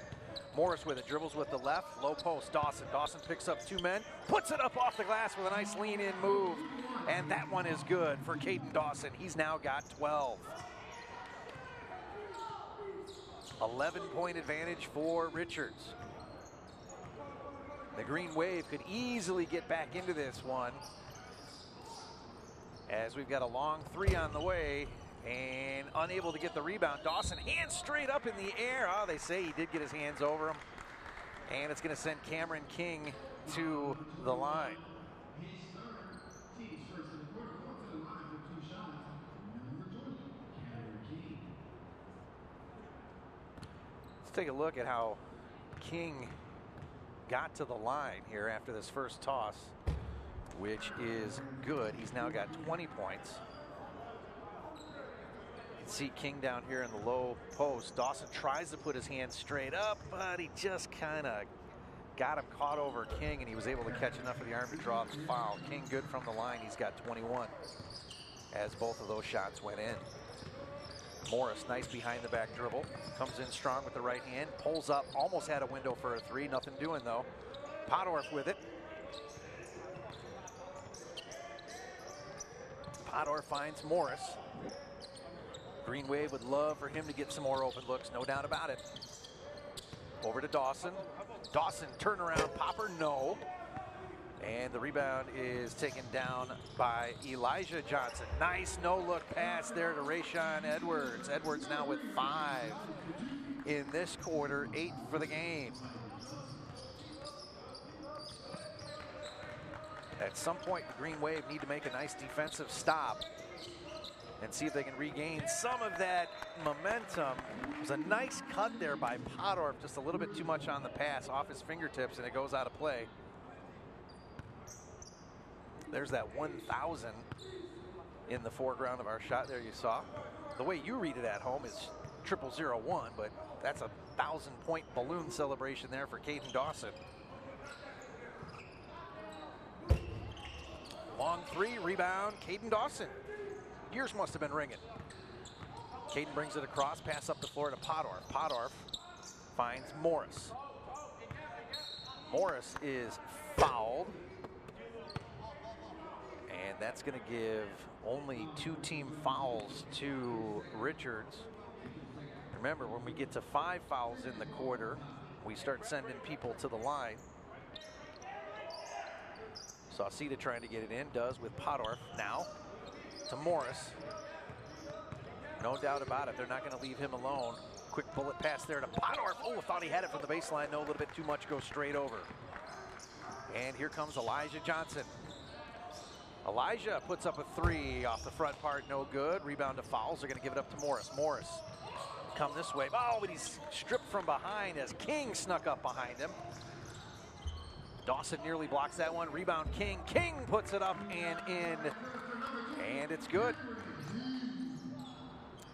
Morris with it, dribbles with the left, low post, Dawson. Dawson picks up 2 men, puts it up off the glass with a nice lean-in move. And that one is good for Caden Dawson. He's now got 12. 11-point advantage for Richards. The Green Wave could easily get back into this one, as we've got a long 3 on the way, and unable to get the rebound. Dawson, hands straight up in the air. Oh, they say he did get his hands over him. And it's going to send Cameron King to the line. Let's take a look at how King got to the line here after this first toss, which is good. He's now got 20 points. You can see King down here in the low post. Dawson tries to put his hand straight up, but he just kind of got him caught over King, and he was able to catch enough of the arm to draw the foul. King good from the line. He's got 21 as both of those shots went in. Morris, nice behind the back dribble. Comes in strong with the right hand. Pulls up, almost had a window for a 3. Nothing doing though. Podorf with it. Podorf finds Morris. Green Wave would love for him to get some more open looks, no doubt about it. Over to Dawson. Dawson, turnaround, popper, no. And the rebound is taken down by Elijah Johnson. Nice no-look pass there to Rayshawn Edwards. Edwards now with 5 in this quarter, 8 for the game. At some point, the Green Wave need to make a nice defensive stop and see if they can regain some of that momentum. It was a nice cut there by Podorf, just a little bit too much on the pass off his fingertips, and it goes out of play. There's that 1,000 in the foreground of our shot there you saw. The way you read it at home is 0001, but that's a 1,000-point balloon celebration there for Caden Dawson. Long 3, rebound, Caden Dawson. Ears must have been ringing. Caden brings it across, pass up the floor to Podorf. Podorf finds Morris. Morris is fouled. And that's going to give only 2 team fouls to Richards. Remember, when we get to 5 fouls in the quarter, we start sending people to the line. Sauceda trying to get it in, does with Podorf now to Morris. No doubt about it, they're not going to leave him alone. Quick bullet pass there to Podorf. Oh, thought he had it from the baseline. No, a little bit too much, goes straight over. And here comes Elijah Johnson. Elijah puts up a 3 off the front part, no good. Rebound to fouls, they're going to give it up to Morris. Morris come this way. Oh, but he's stripped from behind as King snuck up behind him. Dawson nearly blocks that one. Rebound King. King puts it up and in, and it's good.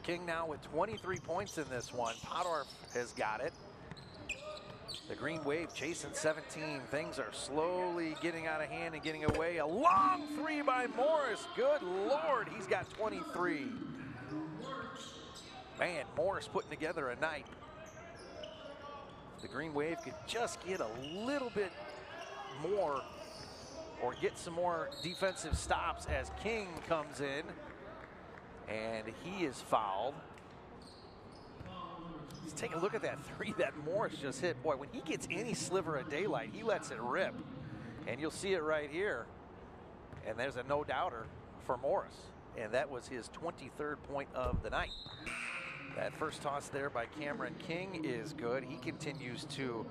King now with 23 points in this one. Podorf has got it. The Green Wave chasing 17. Things are slowly getting out of hand and getting away. A long 3 by Morris. Good Lord, he's got 23. Man, Morris putting together a night. The Green Wave could just get a little bit more or get some more defensive stops as King comes in, and he is fouled. Let's take a look at that 3 that Morris just hit. Boy, when he gets any sliver of daylight, he lets it rip. And you'll see it right here. And there's a no-doubter for Morris. And that was his 23rd point of the night. That first toss there by Cameron King is good. He continues to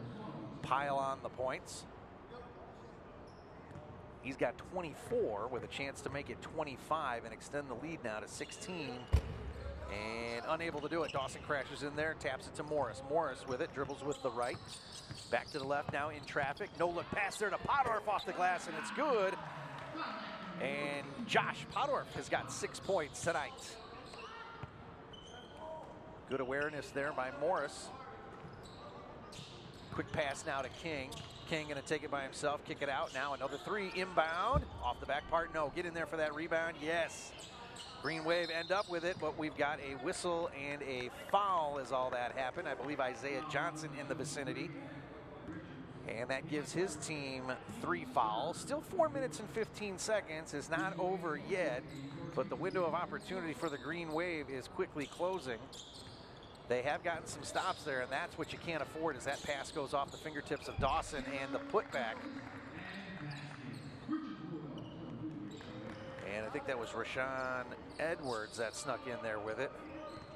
pile on the points. He's got 24 with a chance to make it 25 and extend the lead now to 16. And unable to do it. Dawson crashes in there, taps it to Morris. Morris with it, dribbles with the right. Back to the left now in traffic. No look pass there to Podorf off the glass, and it's good. And Josh Podorf has got 6 points tonight. Good awareness there by Morris. Quick pass now to King. King going to take it by himself, kick it out. Now another three, inbound. Off the back part, no. Get in there for that rebound, yes. Green Wave end up with it, but we've got a whistle and a foul as all that happened. I believe Isaiah Johnson in the vicinity. And that gives his team 3 fouls. Still 4 minutes and 15 seconds. It's not over yet, but the window of opportunity for the Green Wave is quickly closing. They have gotten some stops there, and that's what you can't afford as that pass goes off the fingertips of Dawson and the putback. And I think that was Rashawn Edwards that snuck in there with it.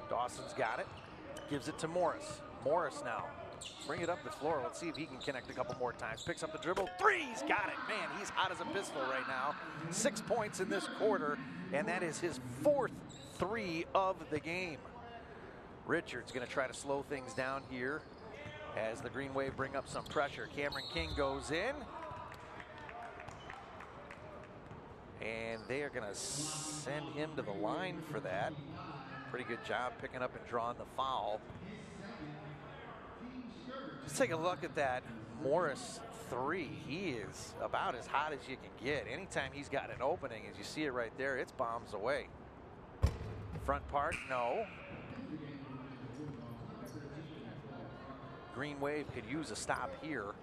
Dawson's got it. Gives it to Morris. Morris now. Bring it up the floor. Let's see if he can connect a couple more times. Picks up the dribble. Three! He's got it. Man, he's hot as a pistol right now. 6 points in this quarter, and that is his 4th 3 of the game. Richards going to try to slow things down here as the Green Wave bring up some pressure. Cameron King goes in. And they are going to send him to the line for that. Pretty good job picking up and drawing the foul. Let's take a look at that Morris 3. He is about as hot as you can get. Anytime he's got an opening, as you see it right there, it's bombs away. Front part, no. Green Wave could use a stop here.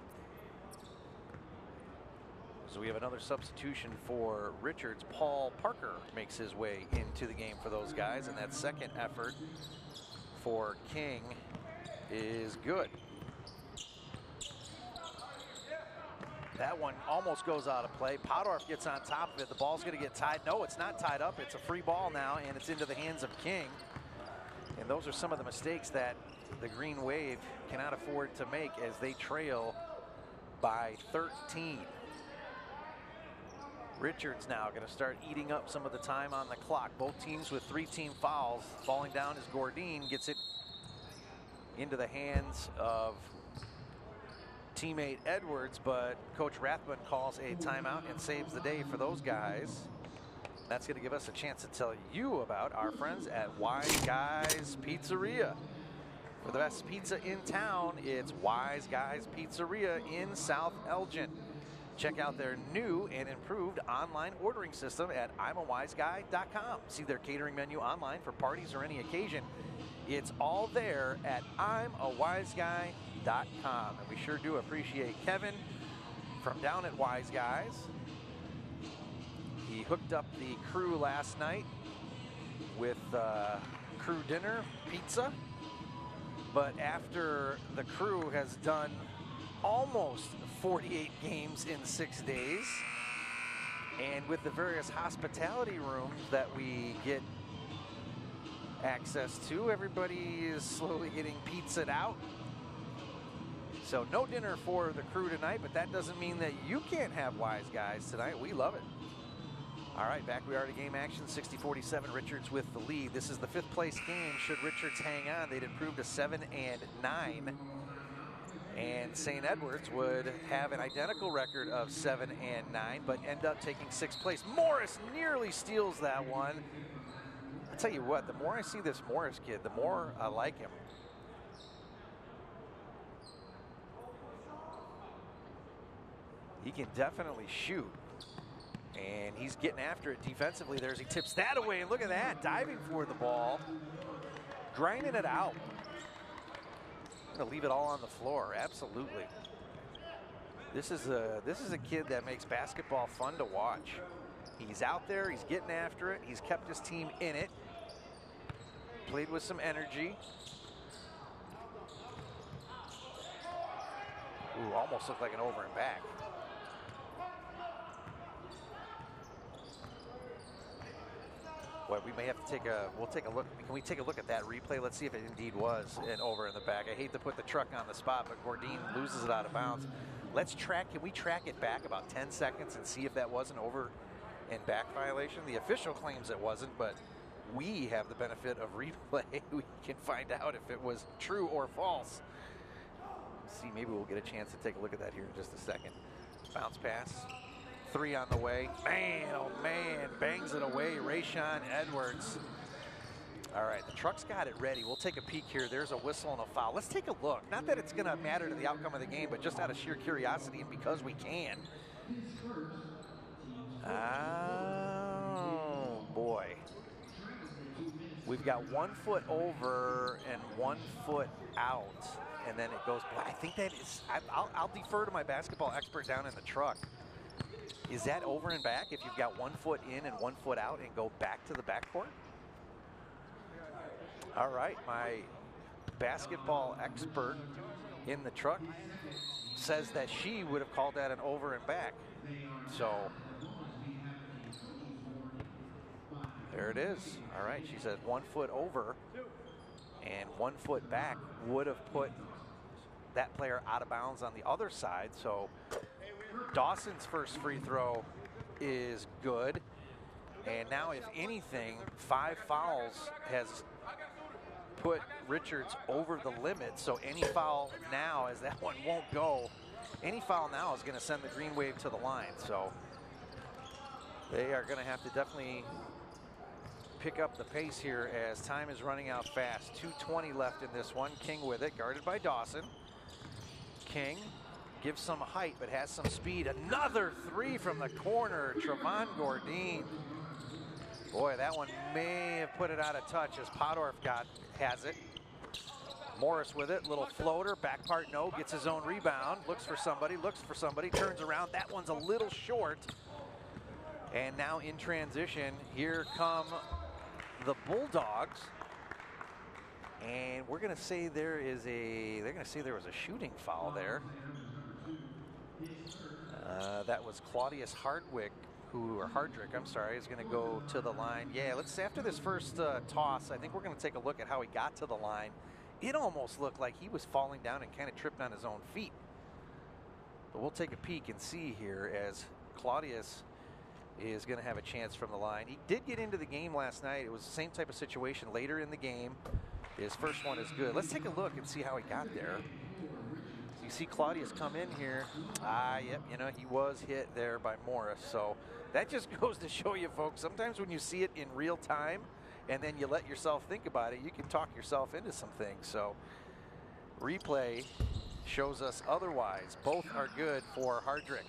So we have another substitution for Richards. Paul Parker makes his way into the game for those guys, and that second effort for King is good. That one almost goes out of play. Podorf gets on top of it. The ball's going to get tied. No, it's not tied up. It's a free ball now, and it's into the hands of King. And those are some of the mistakes that the Green Wave cannot afford to make as they trail by 13. Richards now going to start eating up some of the time on the clock. Both teams with 3 team fouls. Falling down is Gordine. Gets it into the hands of teammate Edwards, but Coach Rathbun calls a timeout and saves the day for those guys. That's going to give us a chance to tell you about our friends at Wise Guys Pizzeria. For the best pizza in town, it's Wise Guys Pizzeria in South Elgin. Check out their new and improved online ordering system at I'mAWiseGuy.com. See their catering menu online for parties or any occasion. It's all there at I'mAWiseGuy.com. And we sure do appreciate Kevin from down at Wise Guys. He hooked up the crew last night with crew dinner, pizza. But after the crew has done almost 48 games in 6 days, and with the various hospitality rooms that we get access to, everybody is slowly getting pizzaed out. So no dinner for the crew tonight, but that doesn't mean that you can't have Wise Guys tonight. We love it. All right, back we are to game action. 60-47, Richards with the lead. This is the 5th place game. Should Richards hang on, they'd improve to 7-9. And St. Edwards would have an identical record of 7-9, but end up taking 6th place. Morris nearly steals that one. I'll tell you what, the more I see this Morris kid, the more I like him. He can definitely shoot. And he's getting after it defensively there as he tips that away. And look at that, diving for the ball, grinding it out. Gonna leave it all on the floor, absolutely. This is a kid that makes basketball fun to watch. He's out there, he's getting after it, he's kept his team in it. Played with some energy. Ooh, almost looked like an over and back. Boy, we may have to we'll take a look. Can we take a look at that replay? Let's see if it indeed was an over in the back. I hate to put the truck on the spot, but Gordine loses it out of bounds. Can we track it back about 10 seconds and see if that was an over and back violation? The official claims it wasn't, but we have the benefit of replay. We can find out if it was true or false. See, maybe we'll get a chance to take a look at that here in just a second. Bounce pass. 3 on the way. Man, oh man, bangs it away. Rayshawn Edwards. All right, the truck's got it ready. We'll take a peek here. There's a whistle and a foul. Let's take a look. Not that it's going to matter to the outcome of the game, but just out of sheer curiosity and because we can. Oh, boy. We've got 1 foot over and 1 foot out, and then it goes. Boy, I think that is. I'll defer to my basketball expert down in the truck. Is that over and back if you've got 1 foot in and 1 foot out and go back to the backcourt? All right, my basketball expert in the truck says that she would have called that an over and back. So there it is. All right, she said 1 foot over and 1 foot back would have put that player out of bounds on the other side. So Dawson's first free throw is good. And now, if anything, 5 fouls has put Richards over the limit. So any foul now, as that one won't go, any foul now is going to send the Green Wave to the line. So they are going to have to definitely pick up the pace here as time is running out fast. 2:20 left in this one. King with it, guarded by Dawson. King gives some height, but has some speed. Another 3 from the corner, Trevon Gordine. Boy, that one may have put it out of touch as Podorf has it. Morris with it, little floater, back part no, gets his own rebound, looks for somebody, turns around. That one's a little short. And now in transition, here come the Bulldogs. And we're gonna say there was a shooting foul there. That was Claudius Hardrick, is going to go to the line. Yeah, let's after this first toss, I think we're going to take a look at how he got to the line. It almost looked like he was falling down and kind of tripped on his own feet. But we'll take a peek and see here as Claudius is going to have a chance from the line. He did get into the game last night. It was the same type of situation later in the game. His first one is good. Let's take a look and see how he got there. You see Claudius come in here. Yep, he was hit there by Morris. So that just goes to show you, folks, sometimes when you see it in real time and then you let yourself think about it, you can talk yourself into some things. So replay shows us otherwise. Both are good for Hardrick.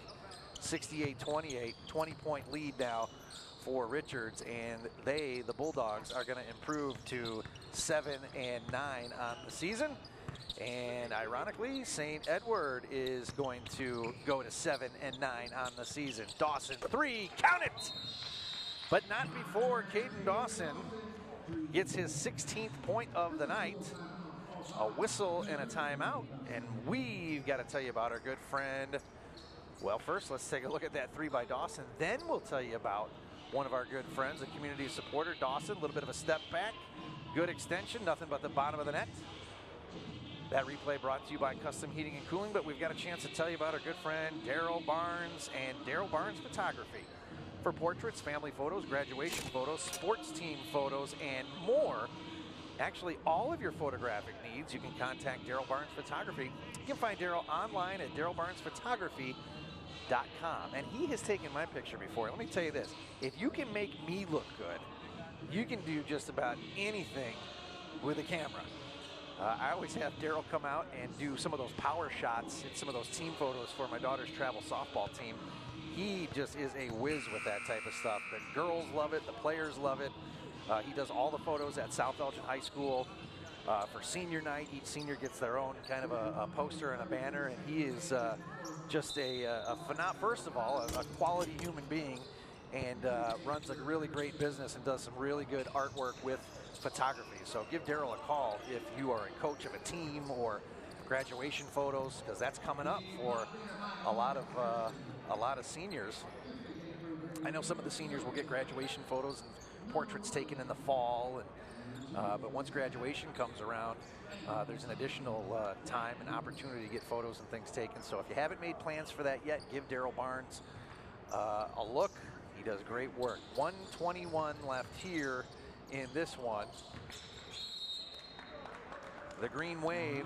68-28, 20-point lead now for Richards, and the Bulldogs, are going to improve to 7-9 on the season. And ironically, St. Edward is going to go to 7-9 on the season. Dawson 3, count it! But not before Caden Dawson gets his 16th point of the night. A whistle and a timeout, and we've got to tell you about our good friend. Well, first, let's take a look at that 3 by Dawson. Then we'll tell you about one of our good friends, a community supporter, Dawson. A little bit of a step back. Good extension, nothing but the bottom of the net. That replay brought to you by Custom Heating and Cooling, but we've got a chance to tell you about our good friend, Daryl Barnes and Daryl Barnes Photography. For portraits, family photos, graduation photos, sports team photos, and more. Actually, all of your photographic needs, you can contact Daryl Barnes Photography. You can find Daryl online at darylbarnesphotography.com. And he has taken my picture before. Let me tell you this. If you can make me look good, you can do just about anything with a camera. I always have Daryl come out and do some of those power shots and some of those team photos for my daughter's travel softball team. He just is a whiz with that type of stuff. The girls love it. The players love it. He does all the photos at South Elgin High School for senior night. Each senior gets their own kind of a poster and a banner, and he is just first of all, a quality human being, and runs a really great business and does some really good artwork with photography. So give Daryl a call if you are a coach of a team or graduation photos, because that's coming up for a lot of seniors. I know some of the seniors will get graduation photos and portraits taken in the fall, and but once graduation comes around, there's an additional time and opportunity to get photos and things taken. So if you haven't made plans for that yet, give Daryl Barnes a look. He does great work. 1:21 left here in this one. The Green Wave.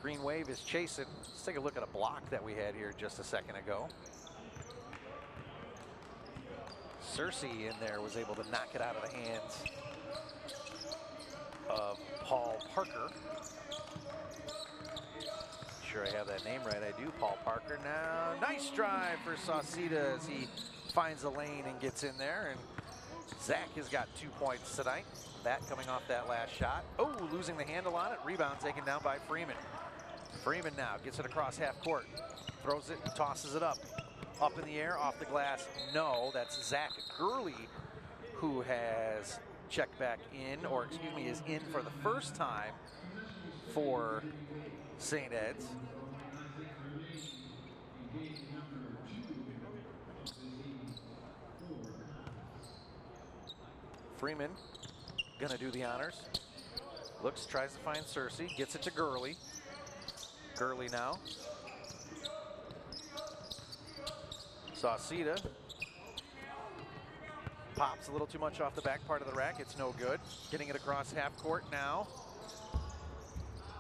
Green Wave is chasing. Let's take a look at a block that we had here just a second ago. Cersei in there was able to knock it out of the hands of Paul Parker. Sure I have that name right. I do. Paul Parker now. Nice drive for Sauceda as he finds the lane and gets in there. And Zach has got 2 points tonight. That coming off that last shot. Oh, losing the handle on it. Rebound taken down by Freeman. Freeman now gets it across half court. Throws it, tosses it up. Up in the air, off the glass. No, that's Zach Gurley who has checked back in, or excuse me, is in for the first time for St. Ed's. Freeman gonna do the honors. Looks, tries to find Cersei, gets it to Gurley. Gurley now. Sauceda pops a little too much off the back part of the rack. It's no good. Getting it across half court now.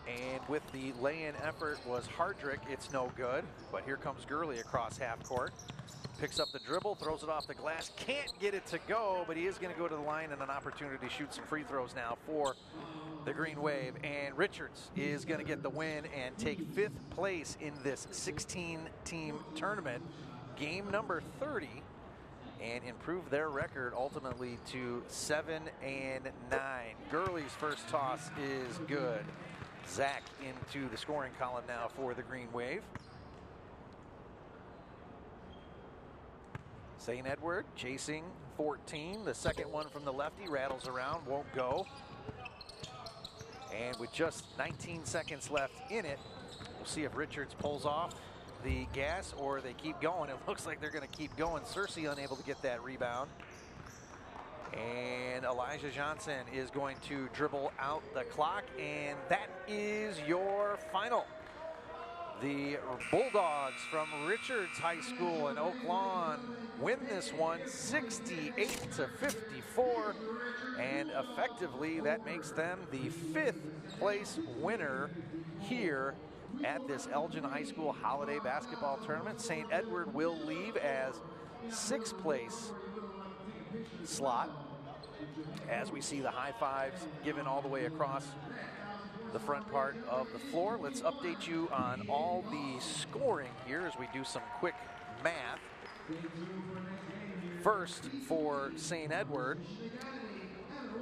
And with the lay-in effort was Hardrick. It's no good. But here comes Gurley across half court. Picks up the dribble, throws it off the glass. Can't get it to go, but he is going to go to the line and an opportunity to shoot some free throws now for the Green Wave. And Richards is going to get the win and take 5th place in this 16-team tournament. Game number 30, and improve their record ultimately to 7-9. Gurley's first toss is good. Zach into the scoring column now for the Green Wave. St. Edward chasing 14. The second one from the lefty rattles around, won't go. And with just 19 seconds left in it, we'll see if Richards pulls off the gas or they keep going. It looks like they're going to keep going. Cersei unable to get that rebound. And Elijah Johnson is going to dribble out the clock, and that is your final. The Bulldogs from Richards High School in Oak Lawn win this one 68-54, and effectively that makes them the 5th place winner here at this Elgin High School Holiday Basketball Tournament. St. Edward will leave as 6th place slot as we see the high fives given all the way across the front part of the floor. Let's update you on all the scoring here as we do some quick math. First, for St. Edward,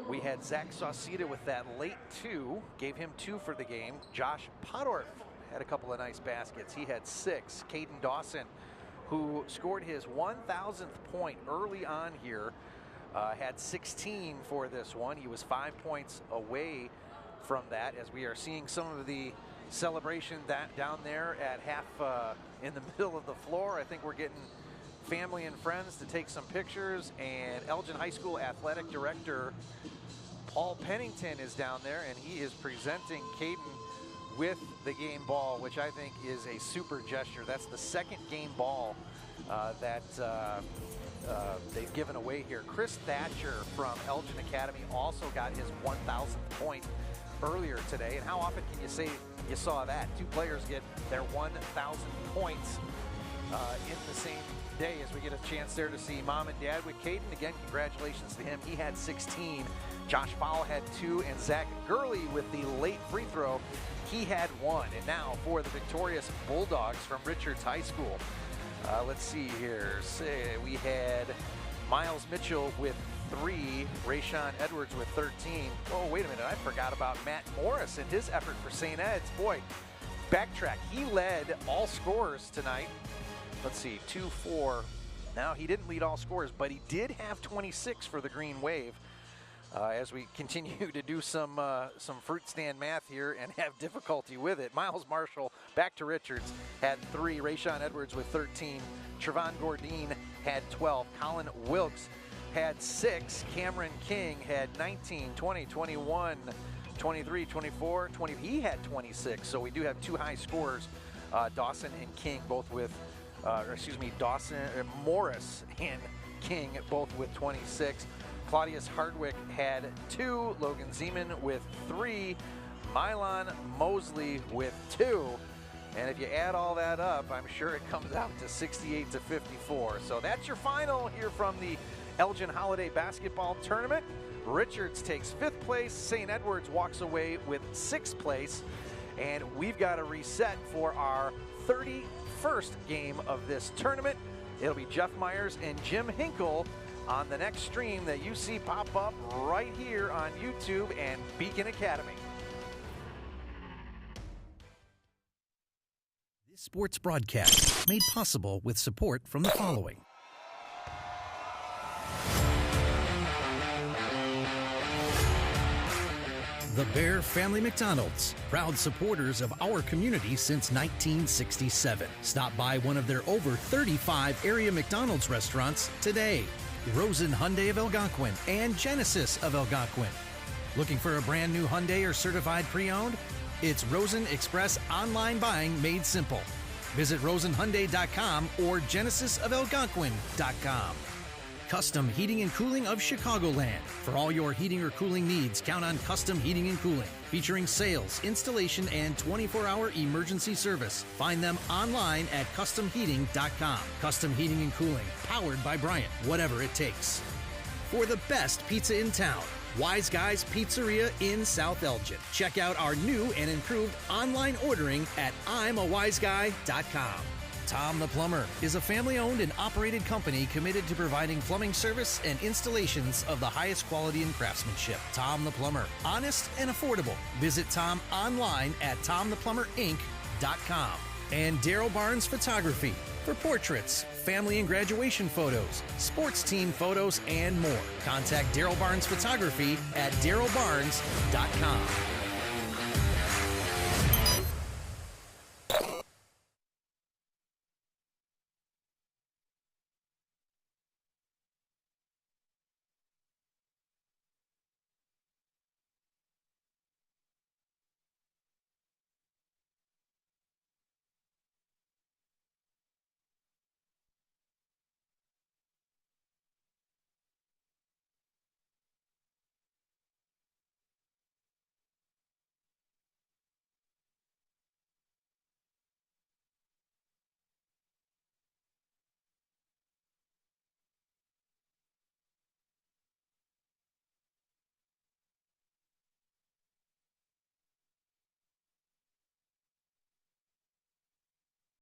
we had Zach Sauceda with that late 2, gave him 2 for the game. Josh Podorf had a couple of nice baskets. He had 6. Caden Dawson, who scored his 1,000th point early on here, had 16 for this one. He was 5 points away from that, as we are seeing some of the celebration that down there at half in the middle of the floor. I think we're getting family and friends to take some pictures, and Elgin High School Athletic Director Paul Pennington is down there, and he is presenting Caden with the game ball, which I think is a super gesture. That's the second game ball that they've given away here. Chris Thatcher from Elgin Academy also got his 1,000th point earlier today. And how often can you say you saw that? 2 players get their 1,000 points in the same day, as we get a chance there to see mom and dad with Caden. Again, congratulations to him. He had 16. Josh Powell had 2, and Zach Gurley with the late free throw, he had 1. And now for the victorious Bulldogs from Richards High School. Let's see here. We had Miles Mitchell with 3, Rayshawn Edwards with 13. Oh, wait a minute, I forgot about Matt Morris and his effort for St. Ed's. Boy, backtrack. He led all scorers tonight. Let's see, 2-4. Now, he didn't lead all scorers, but he did have 26 for the Green Wave. As we continue to do some fruit stand math here and have difficulty with it. Miles Marshall, back to Richards, had 3. Rayshawn Edwards with 13. Trevon Gordine had 12. Colin Wilkes had 6. Cameron King had 19, 20, 21, 23, 24, 20. He had 26. So we do have 2 high scorers, Dawson and King, both with, Morris and King, both with 26. Claudius Hardwick had 2. Logan Zeman with 3. Mylon Mosley with 2. And if you add all that up, I'm sure it comes out to 68 to 54. So that's your final here from the Elgin Holiday Basketball Tournament. Richards takes 5th place. St. Edwards walks away with 6th place. And we've got a reset for our 31st game of this tournament. It'll be Jeff Myers and Jim Hinkle on the next stream that you see pop up right here on YouTube and Beacon Academy. This sports broadcast made possible with support from the following. The Bear Family McDonald's, proud supporters of our community since 1967. Stop by one of their over 35 area McDonald's restaurants today. Rosen Hyundai of Algonquin and Genesis of Algonquin. Looking for a brand new Hyundai or certified pre-owned? It's Rosen Express online buying made simple. Visit rosenhyundai.com or genesisofelgonquin.com. Custom Heating and Cooling of Chicagoland. For all your heating or cooling needs, count on Custom Heating and Cooling. Featuring sales, installation, and 24-hour emergency service. Find them online at customheating.com. Custom Heating and Cooling, powered by Bryant, whatever it takes. For the best pizza in town, Wise Guys Pizzeria in South Elgin. Check out our new and improved online ordering at I'mAWiseGuy.com. Tom the Plumber is a family-owned and operated company committed to providing plumbing service and installations of the highest quality and craftsmanship. Tom the Plumber, honest and affordable. Visit Tom online at TomThePlumberInc.com. And Daryl Barnes Photography for portraits, family and graduation photos, sports team photos, and more. Contact Daryl Barnes Photography at darylbarnes.com.